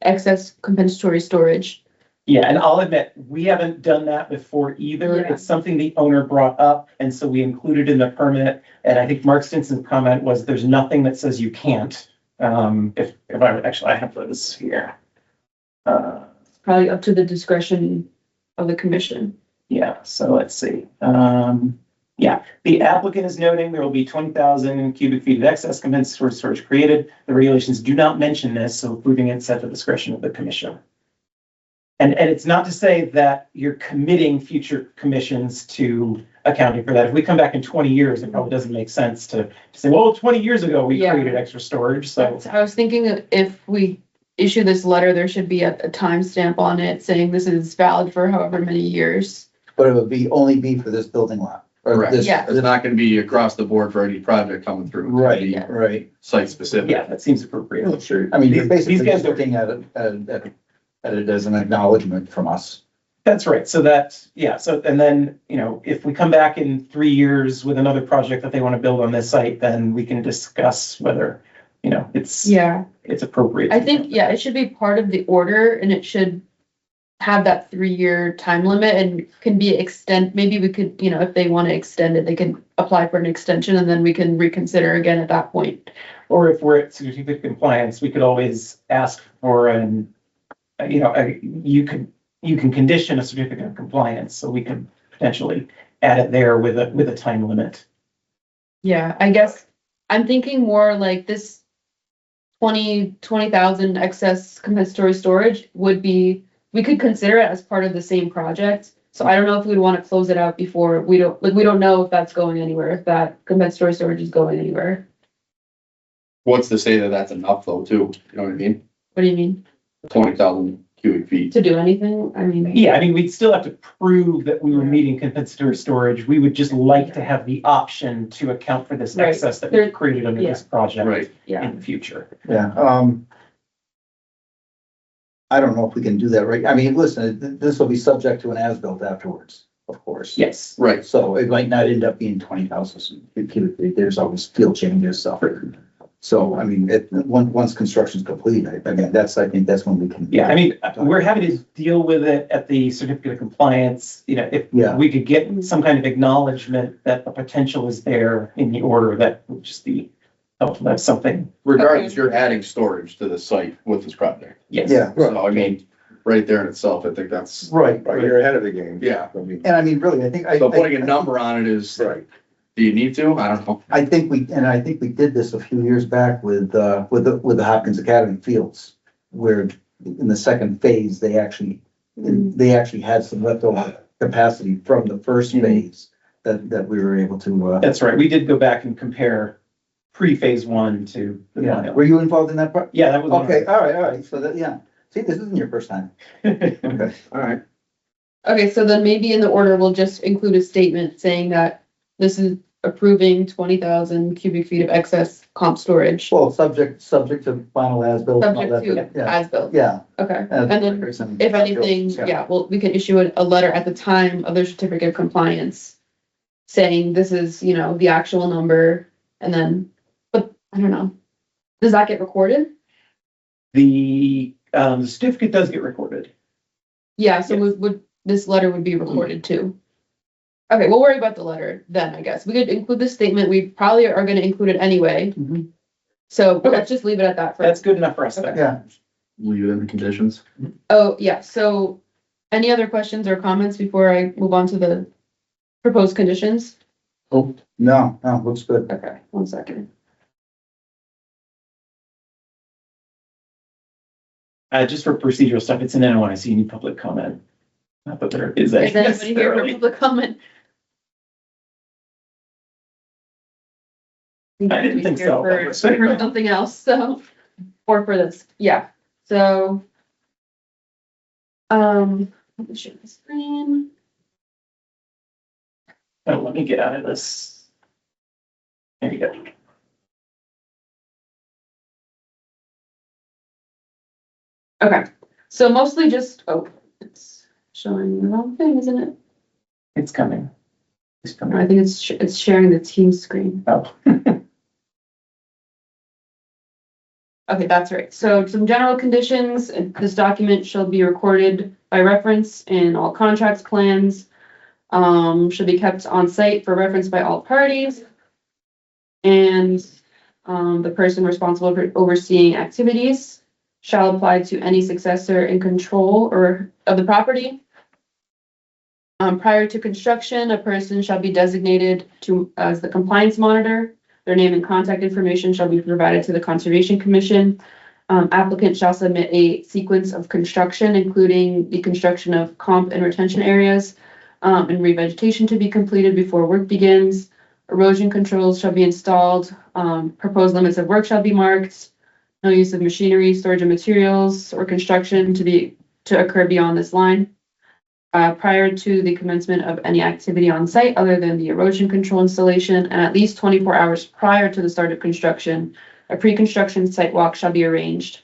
excess compensatory storage. Yeah, and I'll admit, we haven't done that before either. Yeah. It's something the owner brought up, and so we included in the permit. And I think Mark Stinson's comment was there's nothing that says you can't. If I have those here. It's probably up to the discretion of the commission. Yeah, so let's see. Yeah, the applicant is noting there will be 20,000 cubic feet of excess compensatory storage created. The regulations do not mention this, so approving it's at the discretion of the commission. And it's not to say that you're committing future commissions to accounting for that. If we come back in 20 years, it probably doesn't make sense to say, well, 20 years ago, we Yeah. created extra storage, so. I was thinking that if we issue this letter, there should be a timestamp on it saying this is valid for however many years. But it would only be for this building lot. Or Correct. this- Yeah. It's not gonna be across the board for any project coming through. It's gonna Right, be right. Site specific. Yeah, that seems appropriate. Sure. I mean, you're These basically guys just are- looking at it as an acknowledgement from us. That's right. So that's, yeah. So, and then, you know, if we come back in 3 years with another project that they want to build on this site, then we can discuss whether, you know, it's appropriate. I think, yeah, it should be part of the order and it should have that 3-year time limit and can be maybe we could, you know, if they want to extend it, they can apply for an extension and then we can reconsider again at that point. Or if we're at certificate of compliance, we could always ask for you can condition a certificate of compliance, so we can potentially add it there with a time limit. Yeah, I guess I'm thinking more like this 20,000 excess compensatory storage would be, we could consider it as part of the same project. So I don't know if we'd want to close it out before we don't know if that's going anywhere, if that compensatory storage is going anywhere. What's to say that that's enough though, too? You know what I mean? What do you mean? 20,000 cubic feet. To do anything? I mean. Yeah, I mean, we'd still have to prove that we were meeting compensatory storage. We would just like to have the option to account for this Right. excess that we created under this project Right. Yeah. in the future. Yeah, I don't know if we can do that, right? I mean, listen, this will be subject to an as-built afterwards, of course. Yes. Right. So it might not end up being 20,000 cubic feet. There's always field changes, stuff. So, I mean, once construction's complete, I think that's when we can. Yeah, I mean, we're happy to deal with it at the certificate of compliance, you know, if Yeah. we could get some kind of acknowledgement that the potential is there in the order, that would just be helpful. That's something, Regardless, you're adding storage to the site with this project. yes. Yeah, So, I mean, right there in itself, I think that's, right. Right, you're ahead of the game. yeah. I mean, And I mean, really, I think. So putting a number on it is, right. do you need to? I don't know. I think we did this a few years back with the Hopkins Academy fields, where in the second phase, they actually had some leftover capacity from the first phase that we were able to, That's right. We did go back and compare pre-phase 1 to the yeah. final. Were you involved in that part? Yeah, that was. Okay, all right. So that, yeah. See, this isn't your first time. Okay. All right. Okay, so then maybe in the order, we'll just include a statement saying that this is approving 20,000 cubic feet of excess comp storage. Well, subject to final as-built. and all Subject that, to yeah, as-built. yeah. Okay, and then And if anything, yeah, well, we can issue a letter at the time of the certificate of compliance saying this is, you know, the actual number, and then, but I don't know. Does that get recorded? The certificate does get recorded. Yeah, so would this letter would be recorded too? Okay, we'll worry about the letter then, I guess. We could include this statement. We probably are gonna include it anyway. Mhm. So Okay. let's just leave it at that for. That's good enough for us Okay. then. Yeah, Leave it in the conditions. Oh, yeah, so any other questions or comments before I move on to the proposed conditions? no, looks good. Okay, 1 second. Just for procedural stuff, it's an NOI, so you need public comment. Not that there is any Is anybody here for necessarily. public comment? I didn't think so, but For something else, so, or for this, yeah, so. Let me share the screen. Oh, let me get out of this. There you go. Okay, so mostly just, oh, it's showing the wrong thing, isn't it? It's coming. It's I coming. think it's sharing the team screen. Oh. Okay, that's right. So some general conditions, this document shall be recorded by reference in all contracts, plans. Should be kept on site for reference by all parties. And, the person responsible for overseeing activities shall apply to any successor in control or of the property. Prior to construction, a person shall be designated as the compliance monitor. Their name and contact information shall be provided to the Conservation Commission. Applicant shall submit a sequence of construction, including the construction of comp and retention areas, and revegetation to be completed before work begins. Erosion controls shall be installed. Proposed limits of work shall be marked. No use of machinery, storage of materials, or construction to occur beyond this line. Prior to the commencement of any activity on site other than the erosion control installation, and at least 24 hours prior to the start of construction, a pre-construction site walk shall be arranged.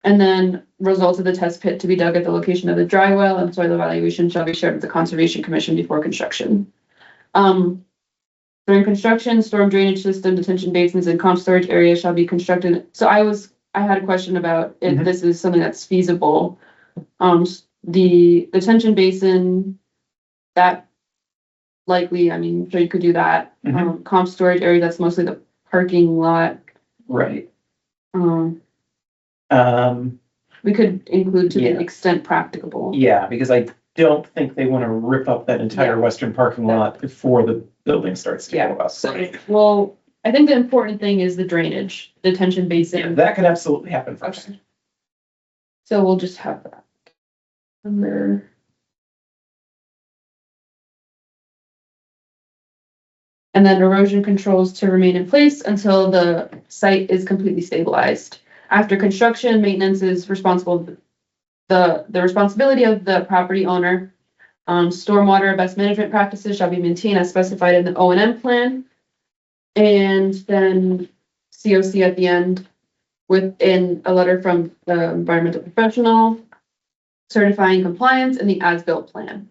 And then results of the test pit to be dug at the location of the dry well and soil evaluation shall be shared with the Conservation Commission before construction. During construction, storm drainage system, detention basins, and comp storage areas shall be constructed. So I had a question about if this is something that's feasible. The detention basin, that likely, I mean, I'm sure you could do that. Comp storage area, that's mostly the parking lot. Right. We could include to Yeah. the extent practicable. Yeah, because I don't think they want to rip up that entire Yeah. western parking lot before the building starts to go up. So, well, I think the important thing is the drainage, detention Yeah, basin. that could absolutely happen first. Okay. So we'll just have that. Number. And then erosion controls to remain in place until the site is completely stabilized. After construction, maintenance is responsible, the responsibility of the property owner. Stormwater best management practices shall be maintained as specified in the O&M plan. And then COC at the end within a letter from the environmental professional certifying compliance in the as-built plan.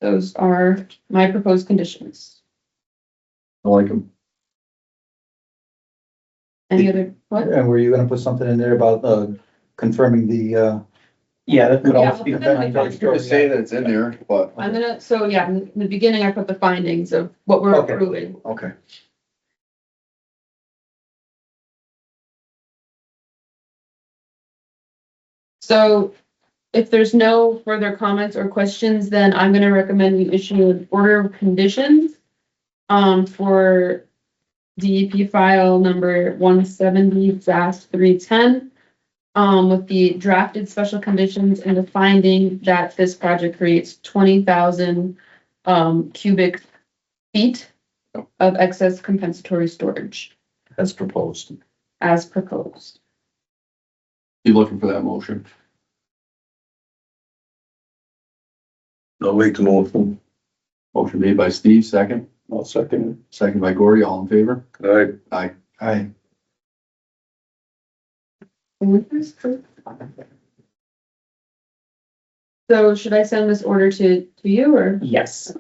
Those are my proposed conditions. I like them. Any other, what? And were you gonna put something in there about, confirming the, Yeah, that could Yeah, almost be. I'll put that in the It's good to say that it's in there, but. I'm gonna, so yeah, in the beginning, I put the findings of what we're Okay. approving. Okay. So if there's no further comments or questions, then I'm gonna recommend we issue an order of conditions for DEP file number 170-310 with the drafted special conditions and the finding that this project creates 20,000 cubic feet of excess compensatory storage As proposed. as proposed. You looking for that motion? I'll make the motion. Motion made by Steve, second. I'll second Second by Gordy, all in favor? it. Aye. Aye. So should I send this order to you or? Yes.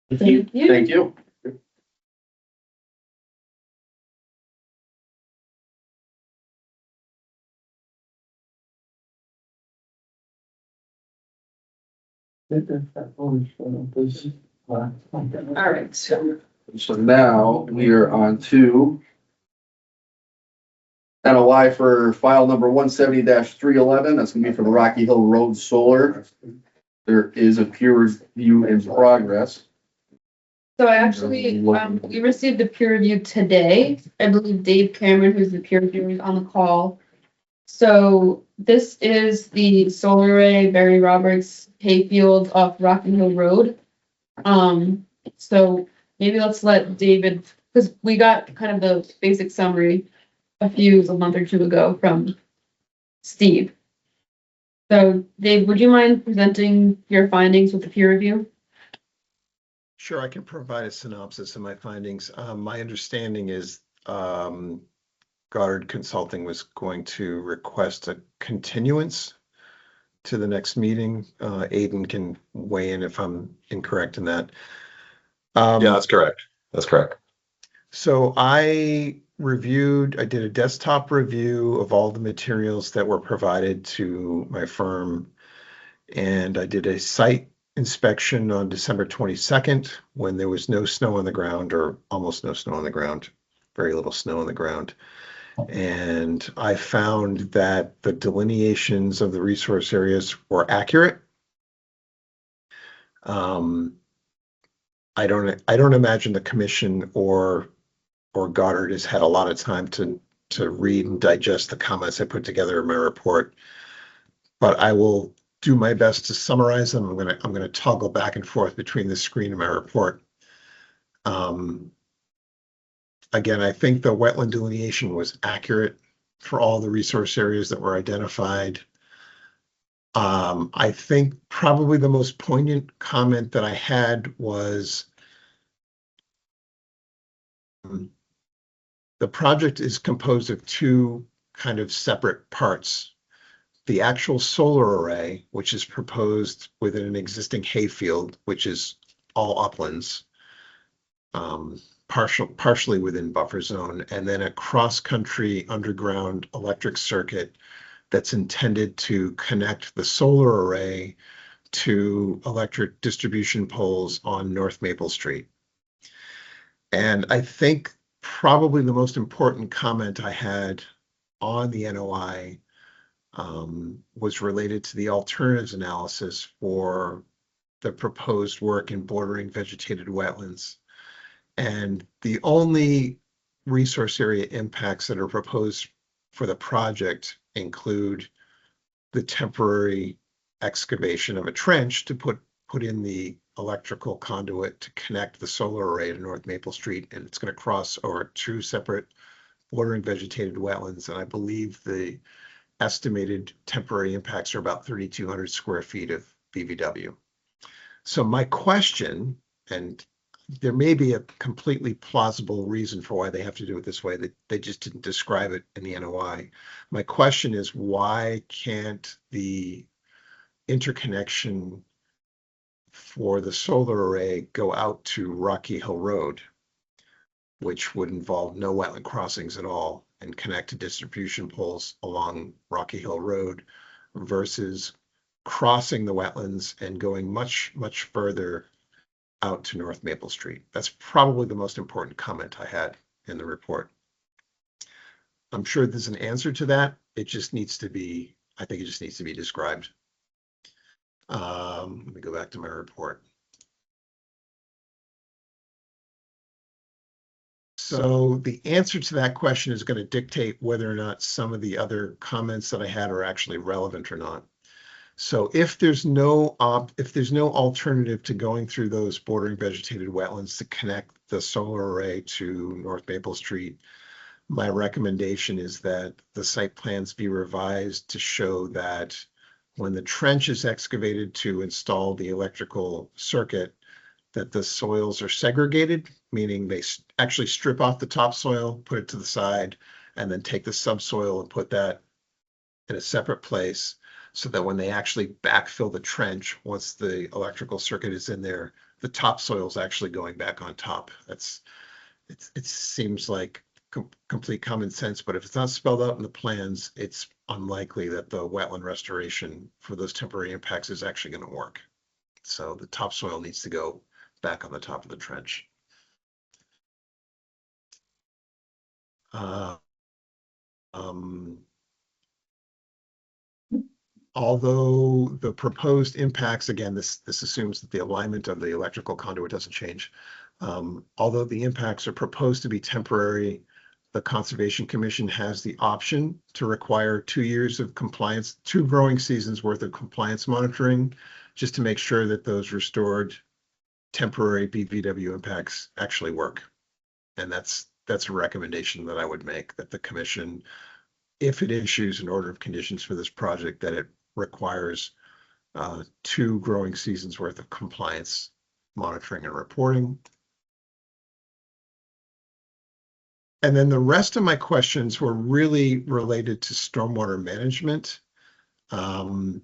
Thank you. Thank you. All right. So now we are on to NOI for file number 170-311. That's gonna be for the Rocky Hill Road Solar. There is a peer review in progress. So I actually, we received the peer review today. I believe Dave Cameron, who's the peer reviewer, is on the call. So this is the solar array, Barry Roberts hayfield off Rocky Hill Road. So maybe let's let David, because we got kind of the basic summary a month or two ago from Steve. So Dave, would you mind presenting your findings with the peer review? Sure, I can provide a synopsis of my findings. My understanding is Goddard Consulting was going to request a continuance to the next meeting. Aiden can weigh in if I'm incorrect in that. Yeah, that's correct. That's correct. So I did a desktop review of all the materials that were provided to my firm. And I did a site inspection on December 22nd when there was no snow on the ground, or almost no snow on the ground, very little snow on the ground. And I found that the delineations of the resource areas were accurate. I don't imagine the commission or Goddard has had a lot of time to read and digest the comments I put together in my report, but I will do my best to summarize them. I'm gonna toggle back and forth between the screen and my report. Again, I think the wetland delineation was accurate for all the resource areas that were identified. I think probably the most poignant comment that I had was the project is composed of two kind of separate parts. The actual solar array, which is proposed within an existing hayfield, which is all uplands, partially within buffer zone, and then a cross-country underground electric circuit that's intended to connect the solar array to electric distribution poles on North Maple Street. And I think probably the most important comment I had on the NOI was related to the alternatives analysis for the proposed work in bordering vegetated wetlands. And the only resource area impacts that are proposed for the project include the temporary excavation of a trench to put in the electrical conduit to connect the solar array to North Maple Street, and it's going to cross over two separate bordering vegetated wetlands. And I believe the estimated temporary impacts are about 3,200 square feet of BVW. So my question, and there may be a completely plausible reason for why they have to do it this way, that they just didn't describe it in the NOI. My question is, why can't the interconnection for the solar array go out to Rocky Hill Road, which would involve no wetland crossings at all, and connect to distribution poles along Rocky Hill Road, versus crossing the wetlands and going much, much further out to North Maple Street? That's probably the most important comment I had in the report. I'm sure there's an answer to that. It just needs to be, I think it just needs to be described. Let me go back to my report. So the answer to that question is going to dictate whether or not some of the other comments that I had are actually relevant or not. So if there's no alternative to going through those bordering vegetated wetlands to connect the solar array to North Maple Street, my recommendation is that the site plans be revised to show that when the trench is excavated to install the electrical circuit, that the soils are segregated, meaning they actually strip off the topsoil, put it to the side, and then take the subsoil and put that in a separate place, so that when they actually backfill the trench, once the electrical circuit is in there, the topsoil is actually going back on top. It seems like complete common sense, but if it's not spelled out in the plans, it's unlikely that the wetland restoration for those temporary impacts is actually going to work. So the topsoil needs to go back on the top of the trench. Although the proposed impacts, again, this assumes that the alignment of the electrical conduit doesn't change. Although the impacts are proposed to be temporary, the Conservation Commission has the option to require 2 years of compliance, 2 growing seasons worth of compliance monitoring, just to make sure that those restored temporary BVW impacts actually work. And that's a recommendation that I would make, that the commission, if it issues an order of conditions for this project, that it requires 2 growing seasons worth of compliance monitoring and reporting. And then the rest of my questions were really related to stormwater management. And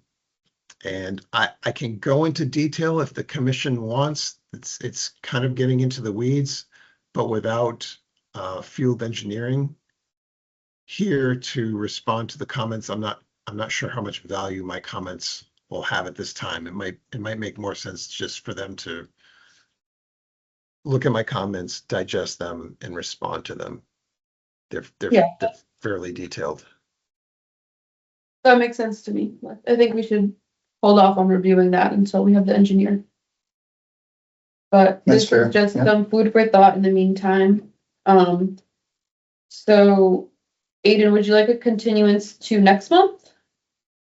I can go into detail if the commission wants. It's kind of getting into the weeds, but without field engineering here to respond to the comments. I'm not sure how much value my comments will have at this time. It might make more sense just for them to look at my comments, digest them, and respond to them. They're fairly detailed. That makes sense to me. I think we should hold off on reviewing that until we have the engineer. But That's this fair, is just yeah. some food for thought in the meantime. So Aiden, would you like a continuance to next month?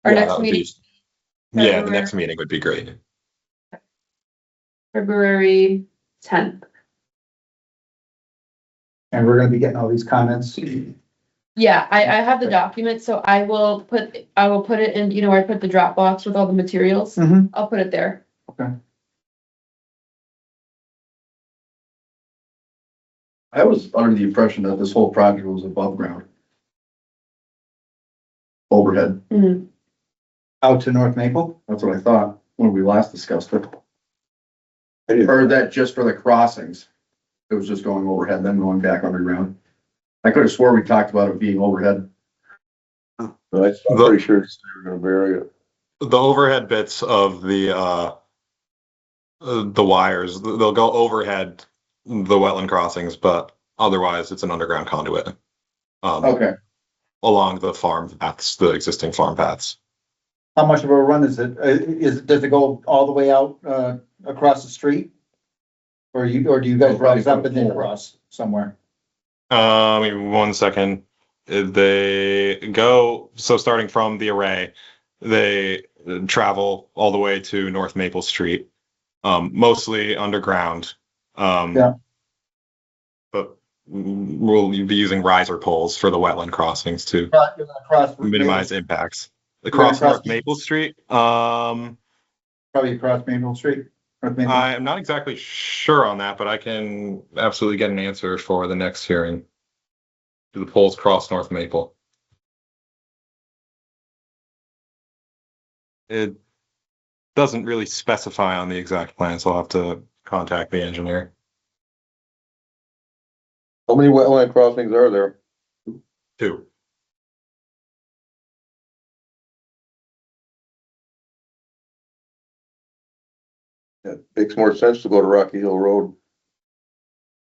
Our Yeah, that next would meeting, be- Yeah, the February- next meeting would be great. February 10th. And we're gonna be getting all these comments. Yeah, I have the document, so I will put it in, where I put the Dropbox with all the materials. Mhm. I'll put it there. I was under the impression that this whole project was above ground. Overhead, Mhm. Out to North Maple. that's what I thought when we last discussed it. I didn't- Or that just for the crossings, it was just going overhead, then going back underground. I could have swore we talked about it being overhead. I'm pretty sure they were gonna bury it. The overhead bits of the wires, they'll go overhead the wetland crossings, but otherwise it's an underground conduit. Okay, Along the farm paths, the existing farm paths. How much of a run is it? Does it go all the way out, across the street? Or do you guys rise up and then cross somewhere? Maybe 1 second. They go, so starting from the array, they travel all the way to North Maple Street, mostly underground. Yeah. But we'll be using riser poles for the wetland crossings to You're gonna cross. minimize impacts. gonna Across cross- North Maple Street, Probably across Maple Street. North Maple. I'm not exactly sure on that, but I can absolutely get an answer for the next hearing. Do the poles cross North Maple? It doesn't really specify on the exact plan, so I'll have to contact the engineer. How many wetland crossings are there? 2. It makes more sense to go to Rocky Hill Road.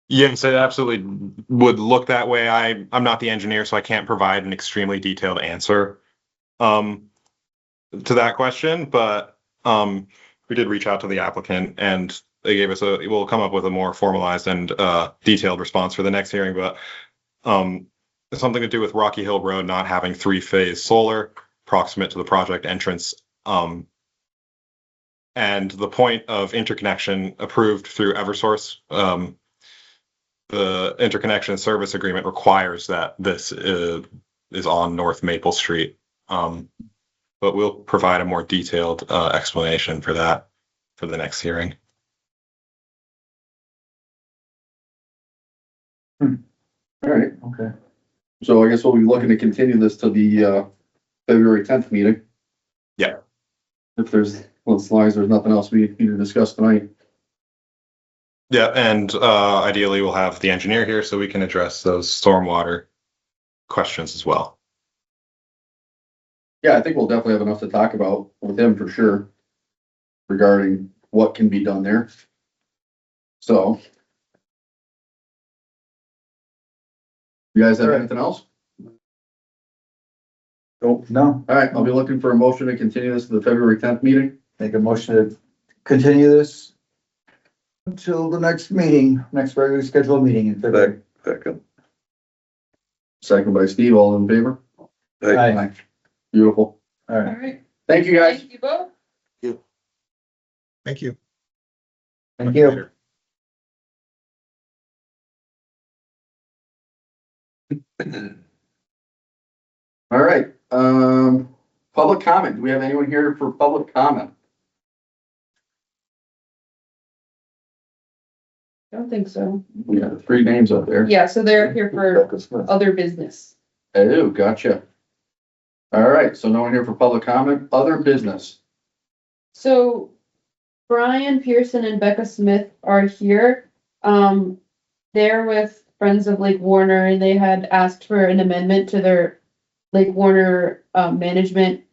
Yes, it absolutely would look that way. I'm not the engineer, so I can't provide an extremely detailed answer to that question, but we did reach out to the applicant and they gave us we'll come up with a more formalized and detailed response for the next hearing, but something to do with Rocky Hill Road not having 3-phase solar proximate to the project entrance. And the point of interconnection approved through Eversource, the interconnection service agreement requires that this is on North Maple Street. But we'll provide a more detailed explanation for that for the next hearing. All right, Okay. so I guess we'll be looking to continue this to the February 10th meeting. Yeah. If there's, well, as long as there's nothing else we need to discuss tonight. Yeah, and ideally we'll have the engineer here so we can address those stormwater questions as well. Yeah, I think we'll definitely have enough to talk about with him for sure regarding what can be done there. So. You guys have anything else? No, All right, I'll be looking for a motion to continue this to the February 10th meeting. make a motion to continue this until the next meeting, next regularly scheduled meeting in February. Second. Second by Steve, all in favor? Aye. Beautiful. All All right. right. Thank you, guys. Thank you both. Thank you. Thank you. Later. All right, public comment. Do we have anyone here for public comment? I don't think so. We got 3 names up there. Yeah, so they're here for other business. Oh, gotcha. All right, so no one here for public comment, other business. So Brian Pearson and Becca Smith are here. They're with Friends of Lake Warner, and they had asked for an amendment to their Lake Warner management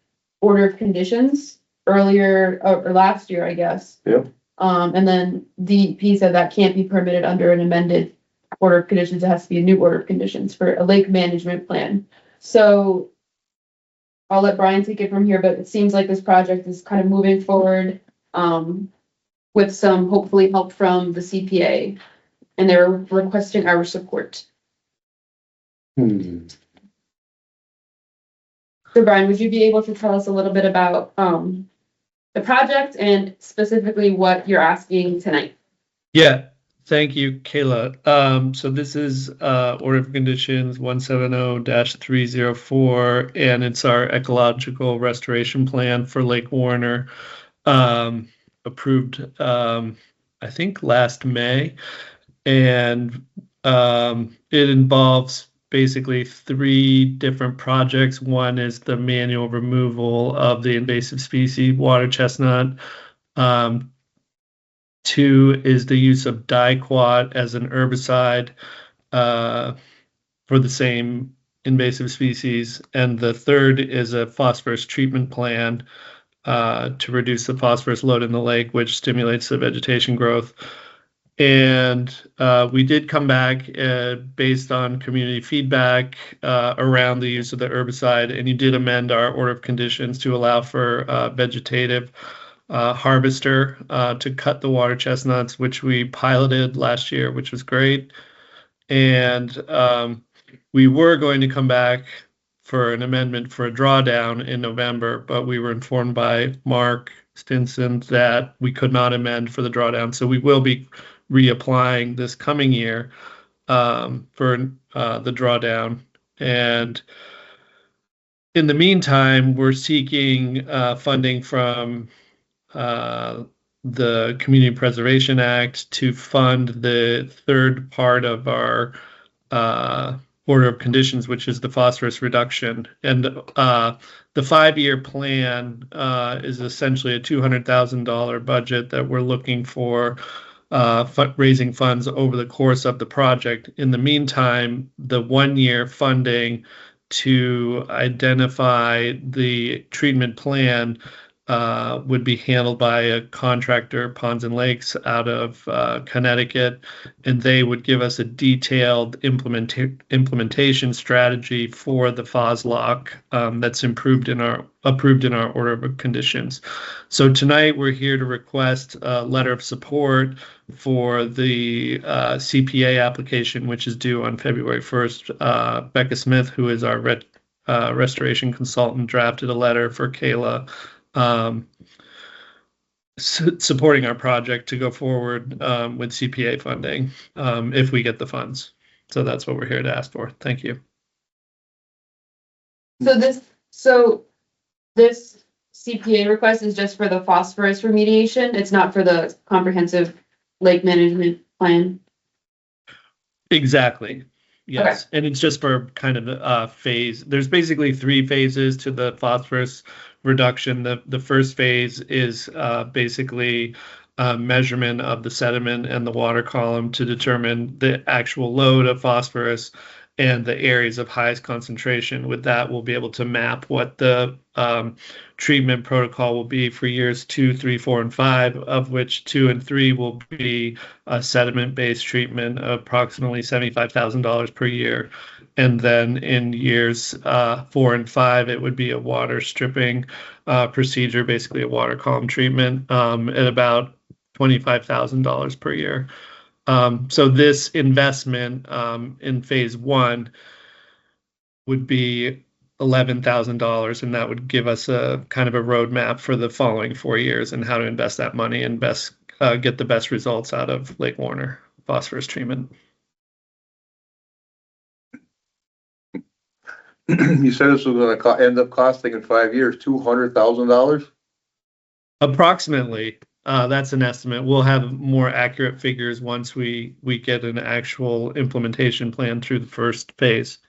order of conditions earlier, or last year, I guess. Yep. And then DEP said that can't be permitted under an amended order of conditions. It has to be a new order of conditions for a lake management plan. So I'll let Brian take it from here, but it seems like this project is kind of moving forward, with some hopefully help from the CPA, and they're requesting our support. So Brian, would you be able to tell us a little bit about, the project and specifically what you're asking tonight? Yeah, thank you, Kayla. So this is order of conditions 170-304, and it's our ecological restoration plan for Lake Warner, approved I think last May, and it involves basically 3 different projects. One is the manual removal of the invasive species water chestnut. 2 is the use of diquat as an herbicide for the same invasive species. And the 3rd is a phosphorus treatment plan to reduce the phosphorus load in the lake, which stimulates the vegetation growth. And we did come back based on community feedback around the use of the herbicide, and you did amend our order of conditions to allow for vegetative harvester to cut the water chestnuts, which we piloted last year, which was great. And we were going to come back for an amendment for a drawdown in November, but we were informed by Mark Stinson that we could not amend for the drawdown. So we will be reapplying this coming year for the drawdown. And in the meantime, we're seeking funding from the Community Preservation Act to fund the 3rd part of our order of conditions, which is the phosphorus reduction. And the 5-year plan is essentially a $200,000 budget that we're looking for raising funds over the course of the project. In the meantime, the 1-year funding to identify the treatment plan would be handled by a contractor, Ponds and Lakes, out of Connecticut, and they would give us a detailed implementation strategy for the FOSLOC that's approved in our order of conditions. So tonight we're here to request a letter of support for the CPA application, which is due on February 1st. Becca Smith, who is our restoration consultant, drafted a letter for Kayla supporting our project to go forward with CPA funding if we get the funds. So that's what we're here to ask for. Thank you. So this CPA request is just for the phosphorus remediation. It's not for the comprehensive lake management plan. Exactly. Yes. And it's just for kind of a phase. There's basically 3 phases to the phosphorus reduction. The first phase is basically measurement of the sediment and the water column to determine the actual load of phosphorus and the areas of highest concentration. With that, we'll be able to map what the treatment protocol will be for years 2, 3, 4, and 5, of which 2 and 3 will be a sediment-based treatment of approximately $75,000 per year. And then in years 4 and 5, it would be a water stripping procedure, basically a water column treatment at about $25,000 per year. So this investment in phase 1 would be $11,000, and that would give us a kind of a roadmap for the following 4 years and how to invest that money and best get the best results out of Lake Warner phosphorus treatment. You said this was gonna end up costing in 5 years, $200,000? Approximately. That's an estimate. We'll have more accurate figures once we get an actual implementation plan through the first phase.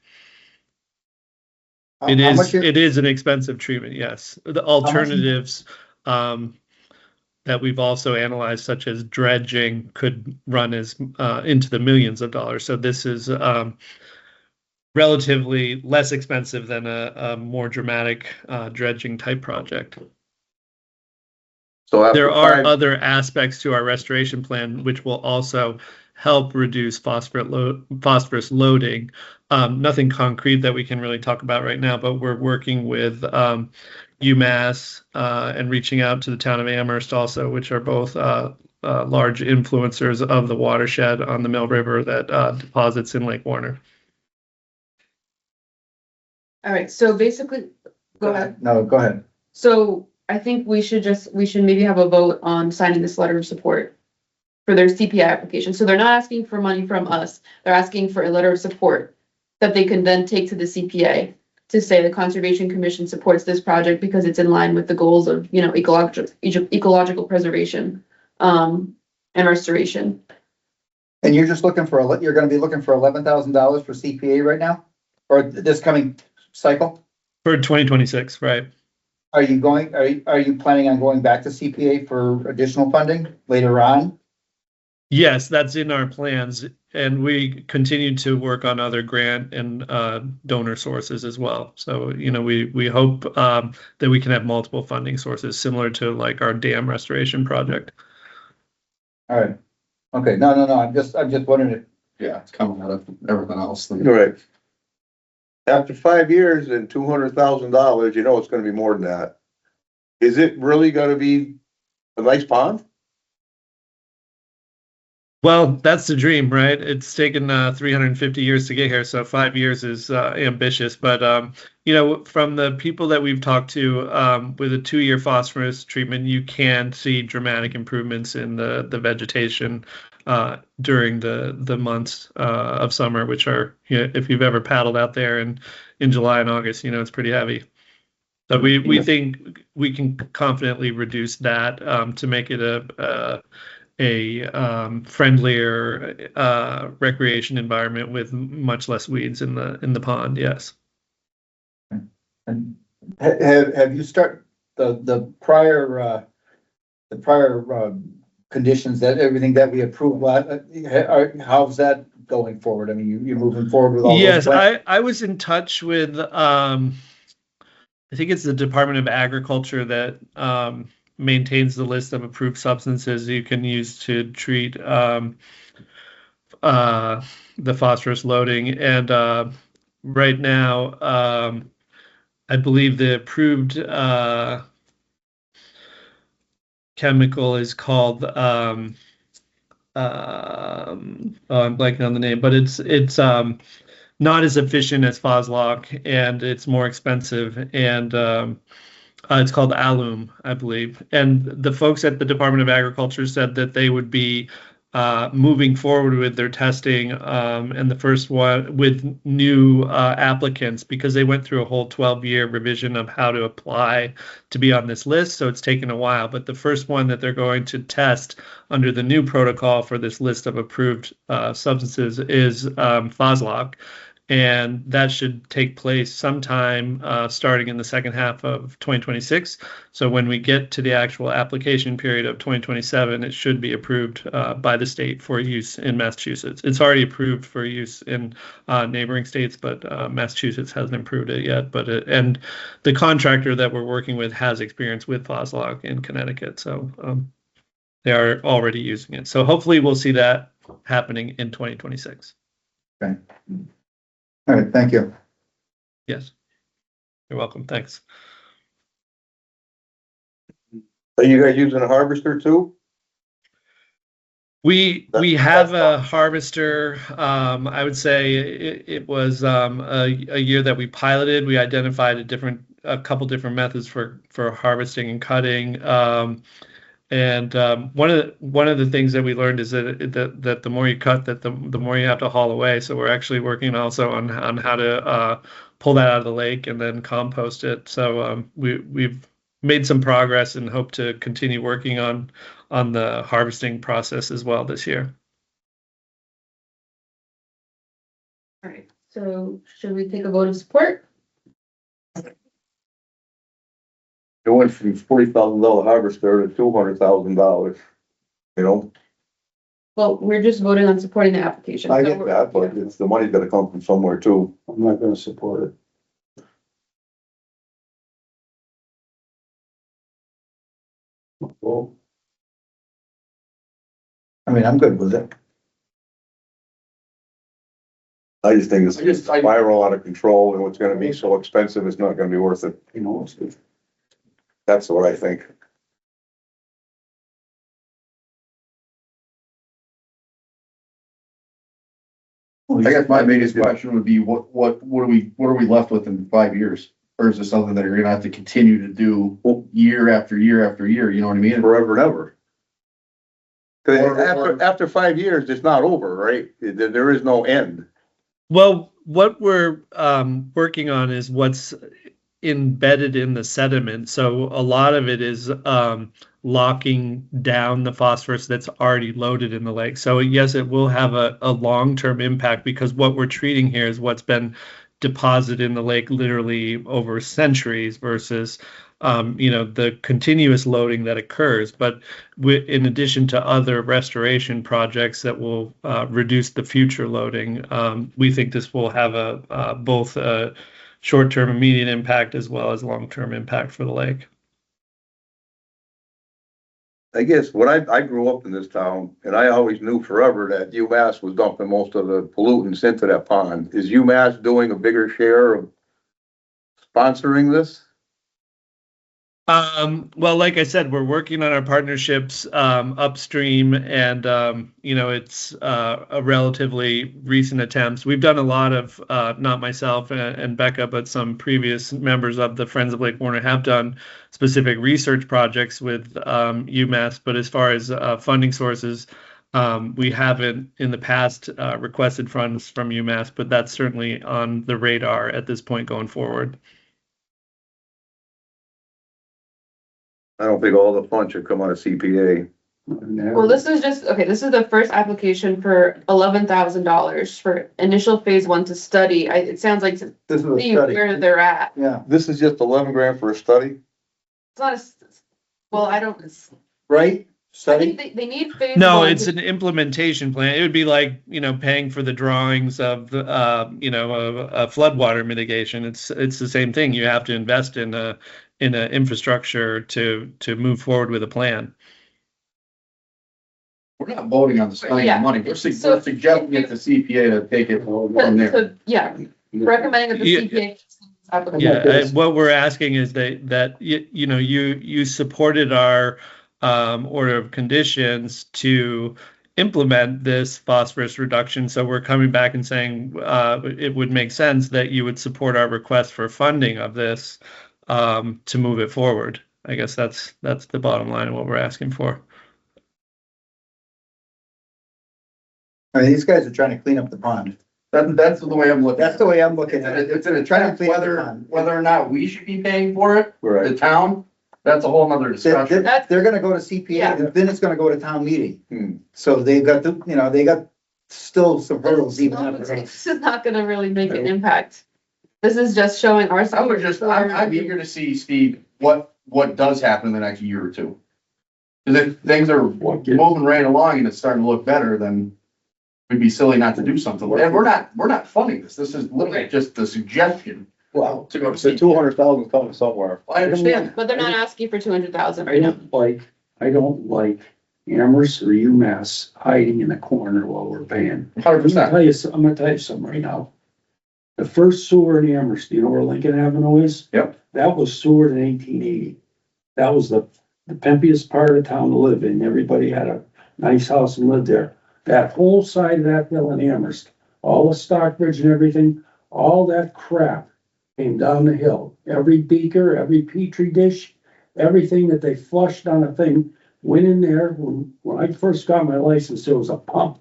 It is an expensive treatment, yes. The alternatives that we've also analyzed, such as dredging, could run as into the millions of dollars. So this is relatively less expensive than a more dramatic dredging type project. So there are other aspects to our restoration plan which will also help reduce phosphorus loading. Nothing concrete that we can really talk about right now, but we're working with UMass and reaching out to the town of Amherst also, which are both large influencers of the watershed on the Mill River that deposits in Lake Warner. All right, so basically, go ahead. No, go ahead. So I think we should maybe have a vote on signing this letter of support for their CPI application. So they're not asking for money from us. They're asking for a letter of support that they can then take to the CPA to say the Conservation Commission supports this project because it's in line with the goals of, you know, ecological preservation and restoration. And you're just looking for, you're gonna be looking for $11,000 for CPA right now? Or this coming cycle? For 2026, right. Are you planning on going back to CPA for additional funding later on? Yes, that's in our plans, and we continue to work on other grant and donor sources as well. So, you know, we hope that we can have multiple funding sources similar to like our dam restoration project. All right. Okay. No. I'm just wondering if. Yeah, it's coming out of everything else. All right. After 5 years and $200,000, you know it's gonna be more than that. Is it really gonna be a nice pond? Well, that's the dream, right? It's taken 350 years to get here, so 5 years is ambitious. But you know, from the people that we've talked to, with a 2-year phosphorus treatment, you can see dramatic improvements in the vegetation during the months of summer, which are, you know, if you've ever paddled out there in July and August, you know, it's pretty heavy. So we think we can confidently reduce that to make it a friendlier recreation environment with much less weeds in the pond. Yes. And have you started the prior conditions, that everything that we approved, how's that going forward? I mean, you're moving forward with all those Yes, plans? I was in touch with I think it's the Department of Agriculture that maintains the list of approved substances you can use to treat the phosphorus loading. And right now, I believe the approved chemical is called I'm blanking on the name, but it's not as efficient as Phoslock, and it's more expensive. And It's called Alum, I believe. And the folks at the Department of Agriculture said that they would be moving forward with their testing, and the first one with new applicants, because they went through a whole 12-year revision of how to apply to be on this list. So it's taken a while. But the first one that they're going to test under the new protocol for this list of approved substances is Foslock. And that should take place sometime starting in the second half of 2026. So when we get to the actual application period of 2027, it should be approved by the state for use in Massachusetts. It's already approved for use in neighboring states, but Massachusetts hasn't approved it yet. And the contractor that we're working with has experience with Foslock in Connecticut, so they are already using it. So hopefully we'll see that happening in 2026. Okay. All right, thank you. Yes. You're welcome. Thanks. Are you guys using a harvester too? We have a harvester. I would say it was a year that we piloted. We identified a couple different methods for harvesting and cutting. And one of the things that we learned is that the more you cut, that the more you have to haul away. So we're actually working also on how to pull that out of the lake and then compost it. So we've made some progress and hope to continue working on the harvesting process as well this year. All right, so should we take a vote of support? It went from $40,000 harvester to $200,000, you know? Well, we're just voting on supporting the application. I so get we're- that, but it's, the money's gotta come from somewhere too. I'm not gonna support it. Well, I mean, I'm good with it. I just think it's I just- I- spiral out of control, and it's gonna be so expensive, it's not gonna be worth it, you know? That's what I think. I guess my biggest question would be, what are we left with in 5 years? Or is this something that you're gonna have to continue to do year after year after year, you know what I mean? Forever and ever. Cause Or- after 5 years, it's not over, right? There is no end. Well, what we're working on is what's embedded in the sediment. So a lot of it is locking down the phosphorus that's already loaded in the lake. So yes, it will have a long-term impact, because what we're treating here is what's been deposited in the lake literally over centuries versus the continuous loading that occurs. But in addition to other restoration projects that will reduce the future loading, we think this will have both a short-term immediate impact as well as long-term impact for the lake. I guess when I grew up in this town, and I always knew forever that UMass was dumping most of the pollutants into that pond. Is UMass doing a bigger share of sponsoring this? Well, like I said, we're working on our partnerships upstream, and it's a relatively recent attempts. We've done a lot of, not myself and Becca, but some previous members of the Friends of Lake Warner have done specific research projects with UMass. But as far as funding sources, we haven't in the past requested funds from UMass, but that's certainly on the radar at this point going forward. I don't think all the funds should come out of CPA. Well, this is the first application for $11,000 for initial phase 1 to study. It sounds like to This is a see study. where they're at. Yeah, This is just 11 grand for a study? It's not I don't, right? I Study? think they need phase 1. No, it's an implementation plan. It would be like, paying for the drawings of the, a floodwater mitigation. It's the same thing. You have to invest in a infrastructure to move forward with a plan. We're not voting on the spending Yeah. of money, we're So- suggesting it to CPA to take it from there. Yeah, recommending that the Yeah. CPA. application. Yeah, what we're asking is that you supported our order of conditions to implement this phosphorus reduction. So we're coming back and saying it would make sense that you would support our request for funding of this. to move it forward. I guess that's the bottom line of what we're asking for. I mean, these guys are trying to clean up the pond. That's the way I'm looking. That's the way I'm looking at it. It's an Trying to attempt, clean up the whether, pond. whether or not we should be paying for it, the Right. town, that's a whole nother They're, discussion. they're gonna go to CPA, and then it's gonna go to town meeting. Hmm. So they've got the, you know, they got still some hurdles even after. This is not gonna really make an impact. This is just showing our I support. would just, I'm eager to see, Steve, what does happen in the next year or two. Cause if things are moving right along and it's starting to look better, then we'd be silly not to do something. And we're not funding this. This is literally just the suggestion Well, to go to The see. 200,000 coming somewhere. I understand. But they're not asking for 200,000 I right now. don't like Amherst or UMass hiding in a corner while we're paying. 100%. I'm gonna tell you something right now. The first sewer in Amherst, you know where Lincoln Avenue is? Yep. That was sewered in 1880. That was the pimpiest part of town to live in. Everybody had a nice house and lived there. That whole side of that hill in Amherst, all the Stockbridge and everything, all that crap came down the hill. Every beaker, every petri dish, everything that they flushed on a thing went in there. When I first got my license, there was a pump.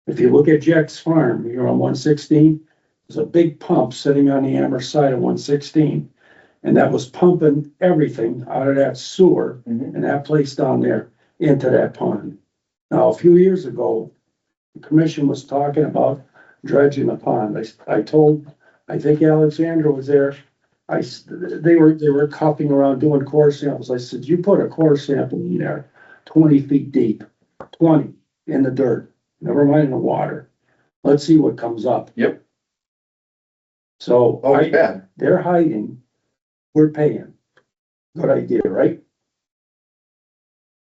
If you look at Jack's farm, you're on 116, there's a big pump sitting on the Amherst side of 116. And that was pumping everything out of that sewer and that place down there into that pond. Now, a few years ago, the commission was talking about dredging the pond. I think Alexandra was there. They were cupping around doing core samples. I said, you put a core sample in there 20 feet deep, 20 in the dirt, never mind in the water. Let's see what comes up. Yep. So Oh, it's bad. they're hiding, we're paying. Good idea, right?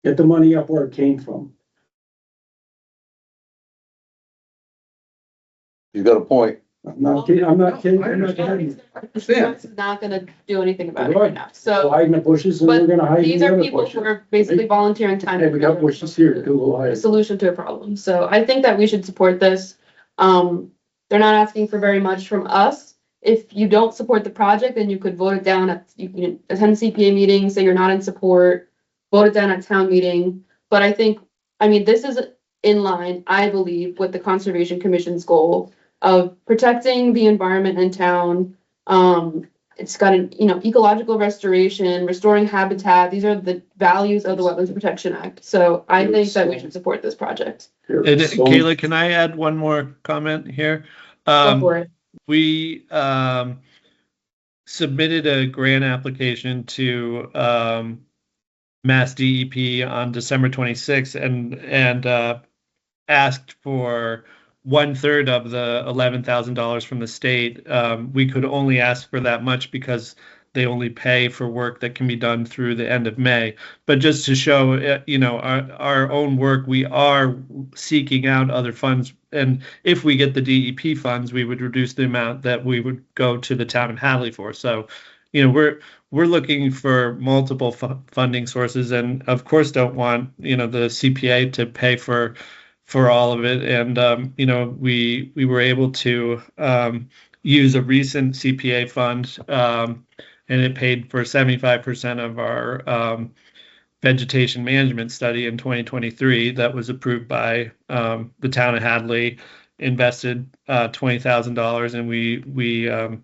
Get the money up where it came from. He's got a point. I'm not kidding, I'm not kidding. I I'm not understand. kidding. It's not gonna do anything about it right now. So So, hide in the bushes and we're but gonna hide in these the are other people bushes. who are basically volunteering time. Hey, we got bushes here too, we'll A hide. solution to a problem. So I think that we should support this. They're not asking for very much from us. If you don't support the project, then you could vote it down you can attend CPA meetings, say you're not in support, vote it down at town meeting. But I mean, this is in line, I believe, with the Conservation Commission's goal of protecting the environment in town. It's got an, ecological restoration, restoring habitat. These are the values of the Wetlands Protection Act. So I think that we should support this project. And Kayla, can I add one more comment here? Go for it. We submitted a grant application to Mass DEP on December 26th and asked for 1/3 of the $11,000 from the state. We could only ask for that much because they only pay for work that can be done through the end of May. But just to show, our own work, we are seeking out other funds. And if we get the DEP funds, we would reduce the amount that we would go to the town of Hadley for. So, we're looking for multiple funding sources, and of course don't want, the CPA to pay for all of it. And, we were able to use a recent CPA fund, and it paid for 75% of our vegetation management study in 2023 that was approved by the town of Hadley, invested $20,000, and we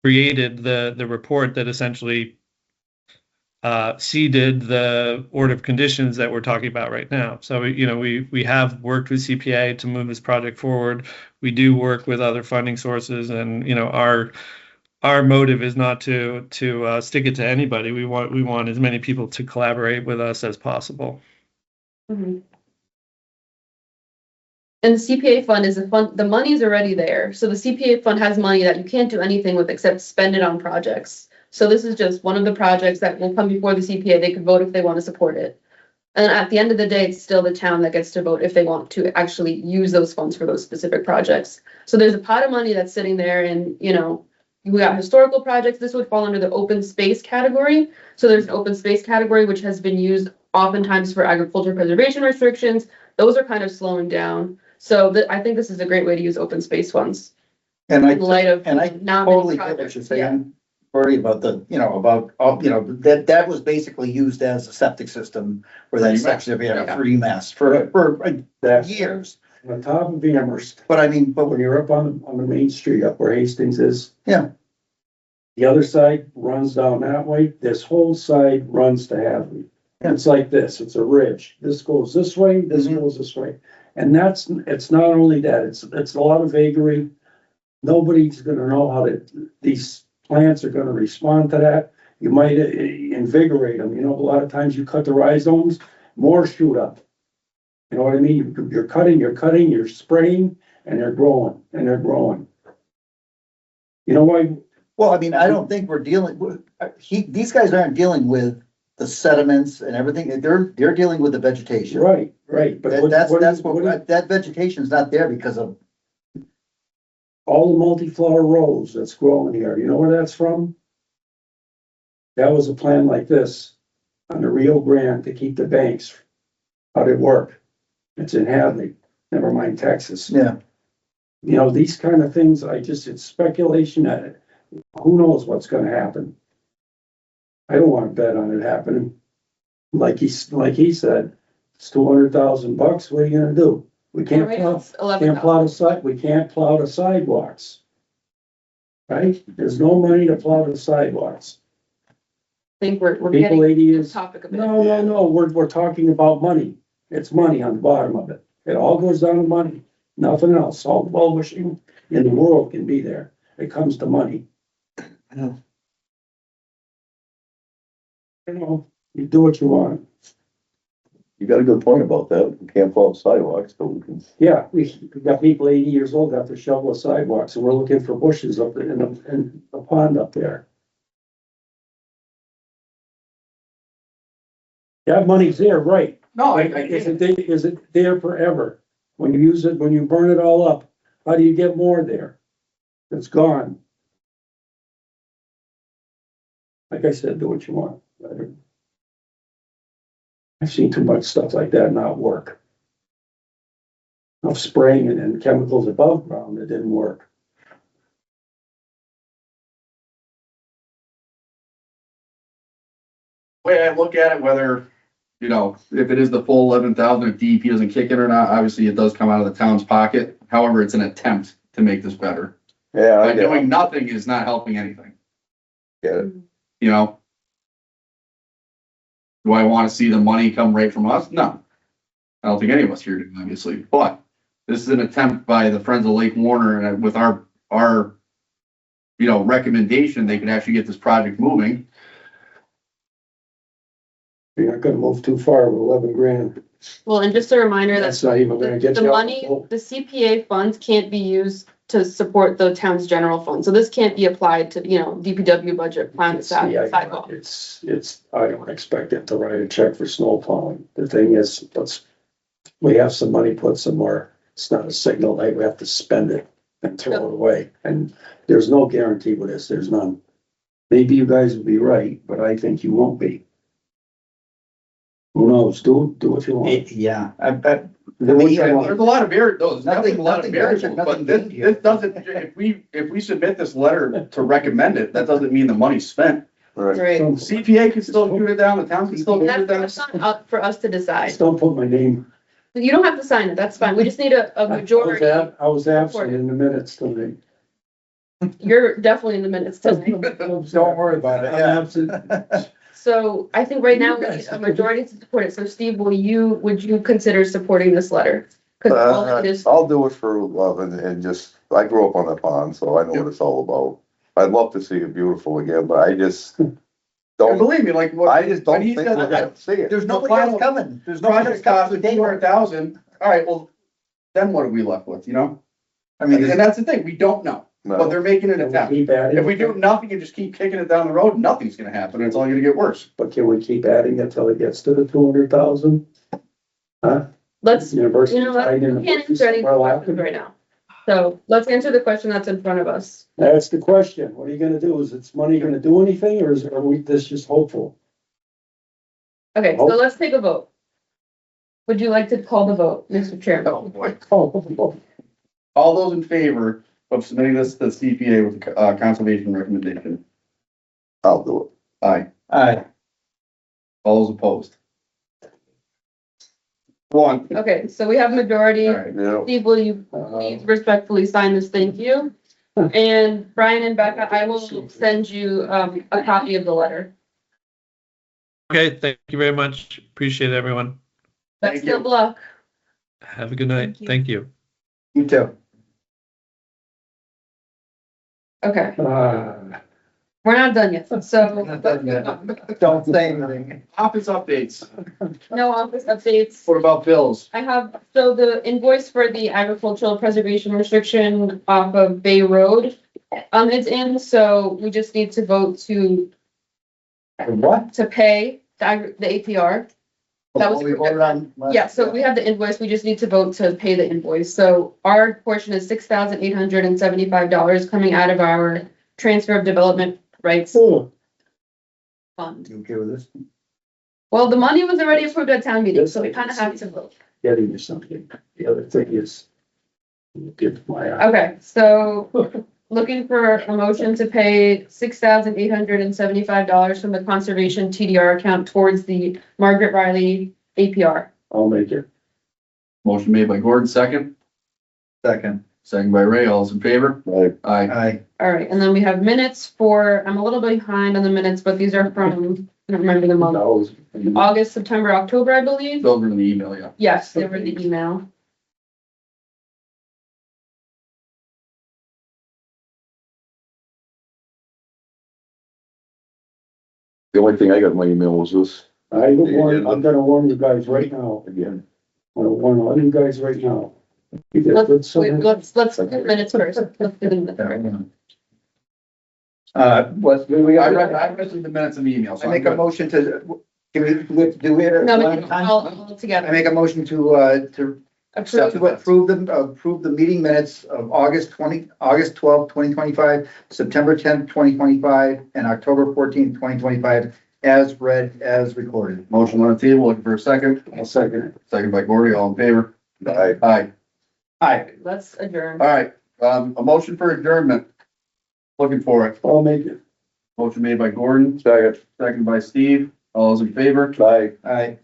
created the report that essentially seeded the order of conditions that we're talking about right now. So, we have worked with CPA to move this project forward. We do work with other funding sources, and, our motive is not to stick it to anybody. We want as many people to collaborate with us as possible. Mhm. And the CPA fund is the money is already there. So the CPA fund has money that you can't do anything with except spend it on projects. So this is just one of the projects that will come before the CPA. They can vote if they want to support it. And at the end of the day, it's still the town that gets to vote if they want to actually use those funds for those specific projects. So there's a pot of money that's sitting there, and, we got historical projects. This would fall under the open space category. So there's an open space category, which has been used oftentimes for agriculture preservation restrictions. Those are kind of slowing down. So I think this is a great way to use open space funds And in light of I not many totally get what projects. you're Yeah. saying, Bertie, about the, that was basically used as a septic system for that UMass, section of, yeah. for UMass, for That's years. on top of Amherst, But I mean, but when you're up on the main street, up where Hastings is. Yeah. The other side runs down that way, this whole side runs to Hadley. And it's like this, it's a ridge, this goes this way, this Mhm. goes this way. And it's not only that, it's a lot of vagary. Nobody's gonna know how these plants are gonna respond to that. You might invigorate them, a lot of times you cut the rhizomes, more shoot up. You know what I mean? You're cutting, you're spraying, and they're growing, You know why? well, I mean, I don't think we're dealing with, these guys aren't dealing with the sediments and everything. They're dealing with the vegetation. Right. But That vegetation's not there because of, all the multi-flower rose that's growing here, you know where that's from? That was a plan like this on the Rio Grande to keep the banks. How'd it work? It's in Hadley, never mind Texas. yeah. These kind of things, it's speculation at it. Who knows what's gonna happen? I don't wanna bet on it happening. Like he said, it's $200,000. What are you gonna do? We can't Right, plow, it's 11,000. we can't plow the sidewalks. Right? There's no money to plow the sidewalks. I think we're People getting 80 off years. topic a bit. No, we're talking about money. It's money on the bottom of it. It all goes down to money, nothing else. All the well wishing in the world can be there. It comes to money. You do what you want. You got a good point about that. We can't follow sidewalks, but we can. Yeah, we got people 80 years old that have to shovel the sidewalks and we're looking for bushes up in the pond up there. That money's there, right? No, Is it there forever? When you use it, when you burn it all up, how do you get more there? It's gone. Like I said, do what you want. I've seen too much stuff like that not work. Of spraying and chemicals above ground, it didn't work. way I look at it, whether, if it is the full 11,000, if DEP doesn't kick in or not, obviously it does come out of the town's pocket. However, it's an attempt to make this better. Yeah, I By get doing it. nothing is not helping anything, Get it. you know? Do I want to see the money come right from us? No. I don't think any of us here do, obviously, but this is an attempt by the Friends of Lake Warner, and with our recommendation, they can actually get this project moving. You're not gonna move too far with 11 grand. Well, and just a reminder that That's not even gonna get the you. money, the CPA funds can't be used to support the town's general fund. So this can't be applied to, DPW budget, plan sidewalk. I don't expect it to write a check for snow plowing. The thing is, we have some money put somewhere. It's not a signal that we have to spend it and throw it away. And there's no guarantee with this. There's none. Maybe you guys will be right, but I think you won't be. Who knows? Do what you want. Yeah, I bet. Do what you There's want. a lot of variables, there's a lot of Nothing variables, nothing but this gained here. doesn't, if we submit this letter to recommend it, that doesn't mean the money's spent. Right. Right. CPA can still shoot it down, the town can still shoot it down. That's not up for us to decide. Just don't put my name. You don't have to sign it. That's fine. We just need a majority. I was absent in the minutes tonight. You're definitely in the minutes tonight. Don't worry about it. I'm Yeah. Mm-hmm. So I think right now we need a majority to support it. So Steve, would you consider supporting this letter? Cause all it is, I'll do it for love and just, I grew up on the pond, so I know what it's all about. I'd love to see it beautiful again, but I just And don't, believe me, like, I just don't when he think said we're that- gonna see it. There's nobody final- else coming. There's nobody else project cost coming of with daylight. 200,000, all right, well, then what are we left with, I mean, And that's the thing, we don't know, but No. they're making an attempt. Keep adding. If we do nothing and just keep kicking it down the road, nothing's gonna happen, it's only gonna get worse. But can we keep adding it till it gets to the 200,000? Huh? let's, University what, tied in we the can't bushes answer any somewhere questions laughing? right now. So let's answer the question that's in front of us. That's the question. What are you gonna do? Is its money gonna do anything or are we this just hopeful? Okay, so Oh. let's take a vote. Would you like to call the vote, Mr. Chairman? Oh, boy. Oh, All those in favor of submitting this to the CPA with conservation recommendation? I'll do it. Aye. Aye. All those opposed? One. Okay, so we have majority. All right. Yeah. Steve, will you please respectfully sign this? Thank you. And Brian and Becca, I will send you, a copy of the letter. Okay, thank you very much. Appreciate it, everyone. Best of luck. Have a good night. Thank you. You too. Okay, Uh, we're not done yet, so Don't say anything. Office updates. no office updates. What about bills? I have, so the invoice for the agricultural preservation restriction off of Bay Road, it's in, so we just need to vote to What? pay the APR. That was- We voted on. Yeah, so we have the invoice, we just need to vote to pay the invoice, so our portion is $6,875 coming out of our transfer of development rights fund. You okay with this? Well, the money was already approved at town meeting, so we kind of have to vote. getting to something. The other thing is, give my, Okay, so looking for a motion to pay $6,875 from the conservation TDR account towards the Margaret Riley APR. I'll make it. Motion made by Gordon, second. Second. Second by Ray. All those in favor? Aye. Aye. Aye. All right, and then we have minutes for, I'm a little behind on the minutes, but these are from, I don't remember the month. August, September, October, I believe. Over in the email, yeah. Yes, they were in the email. The only thing I got in my email was this. I'm gonna warn you guys right now again. I'm gonna warn all you guys right now. You get good Let's do service. minutes first. Let's do the minutes first. What, we I got, read through the minutes in the email. so I I'm make a good. motion to, can we do it at No, we one can time? all I together. make a motion to approve the meeting minutes of August 12th, 2025, September 10th, 2025, and October 14th, 2025, as read, as recorded. Motion on the table, looking for a second. I'll second it. Second by Gordy, all in favor? Aye. Aye. Aye. Let's adjourn. All right, a motion for adjournment. Looking for it. I'll make it. Motion made by Gordon, Second. second by Steve. All those in favor? Aye. Aye.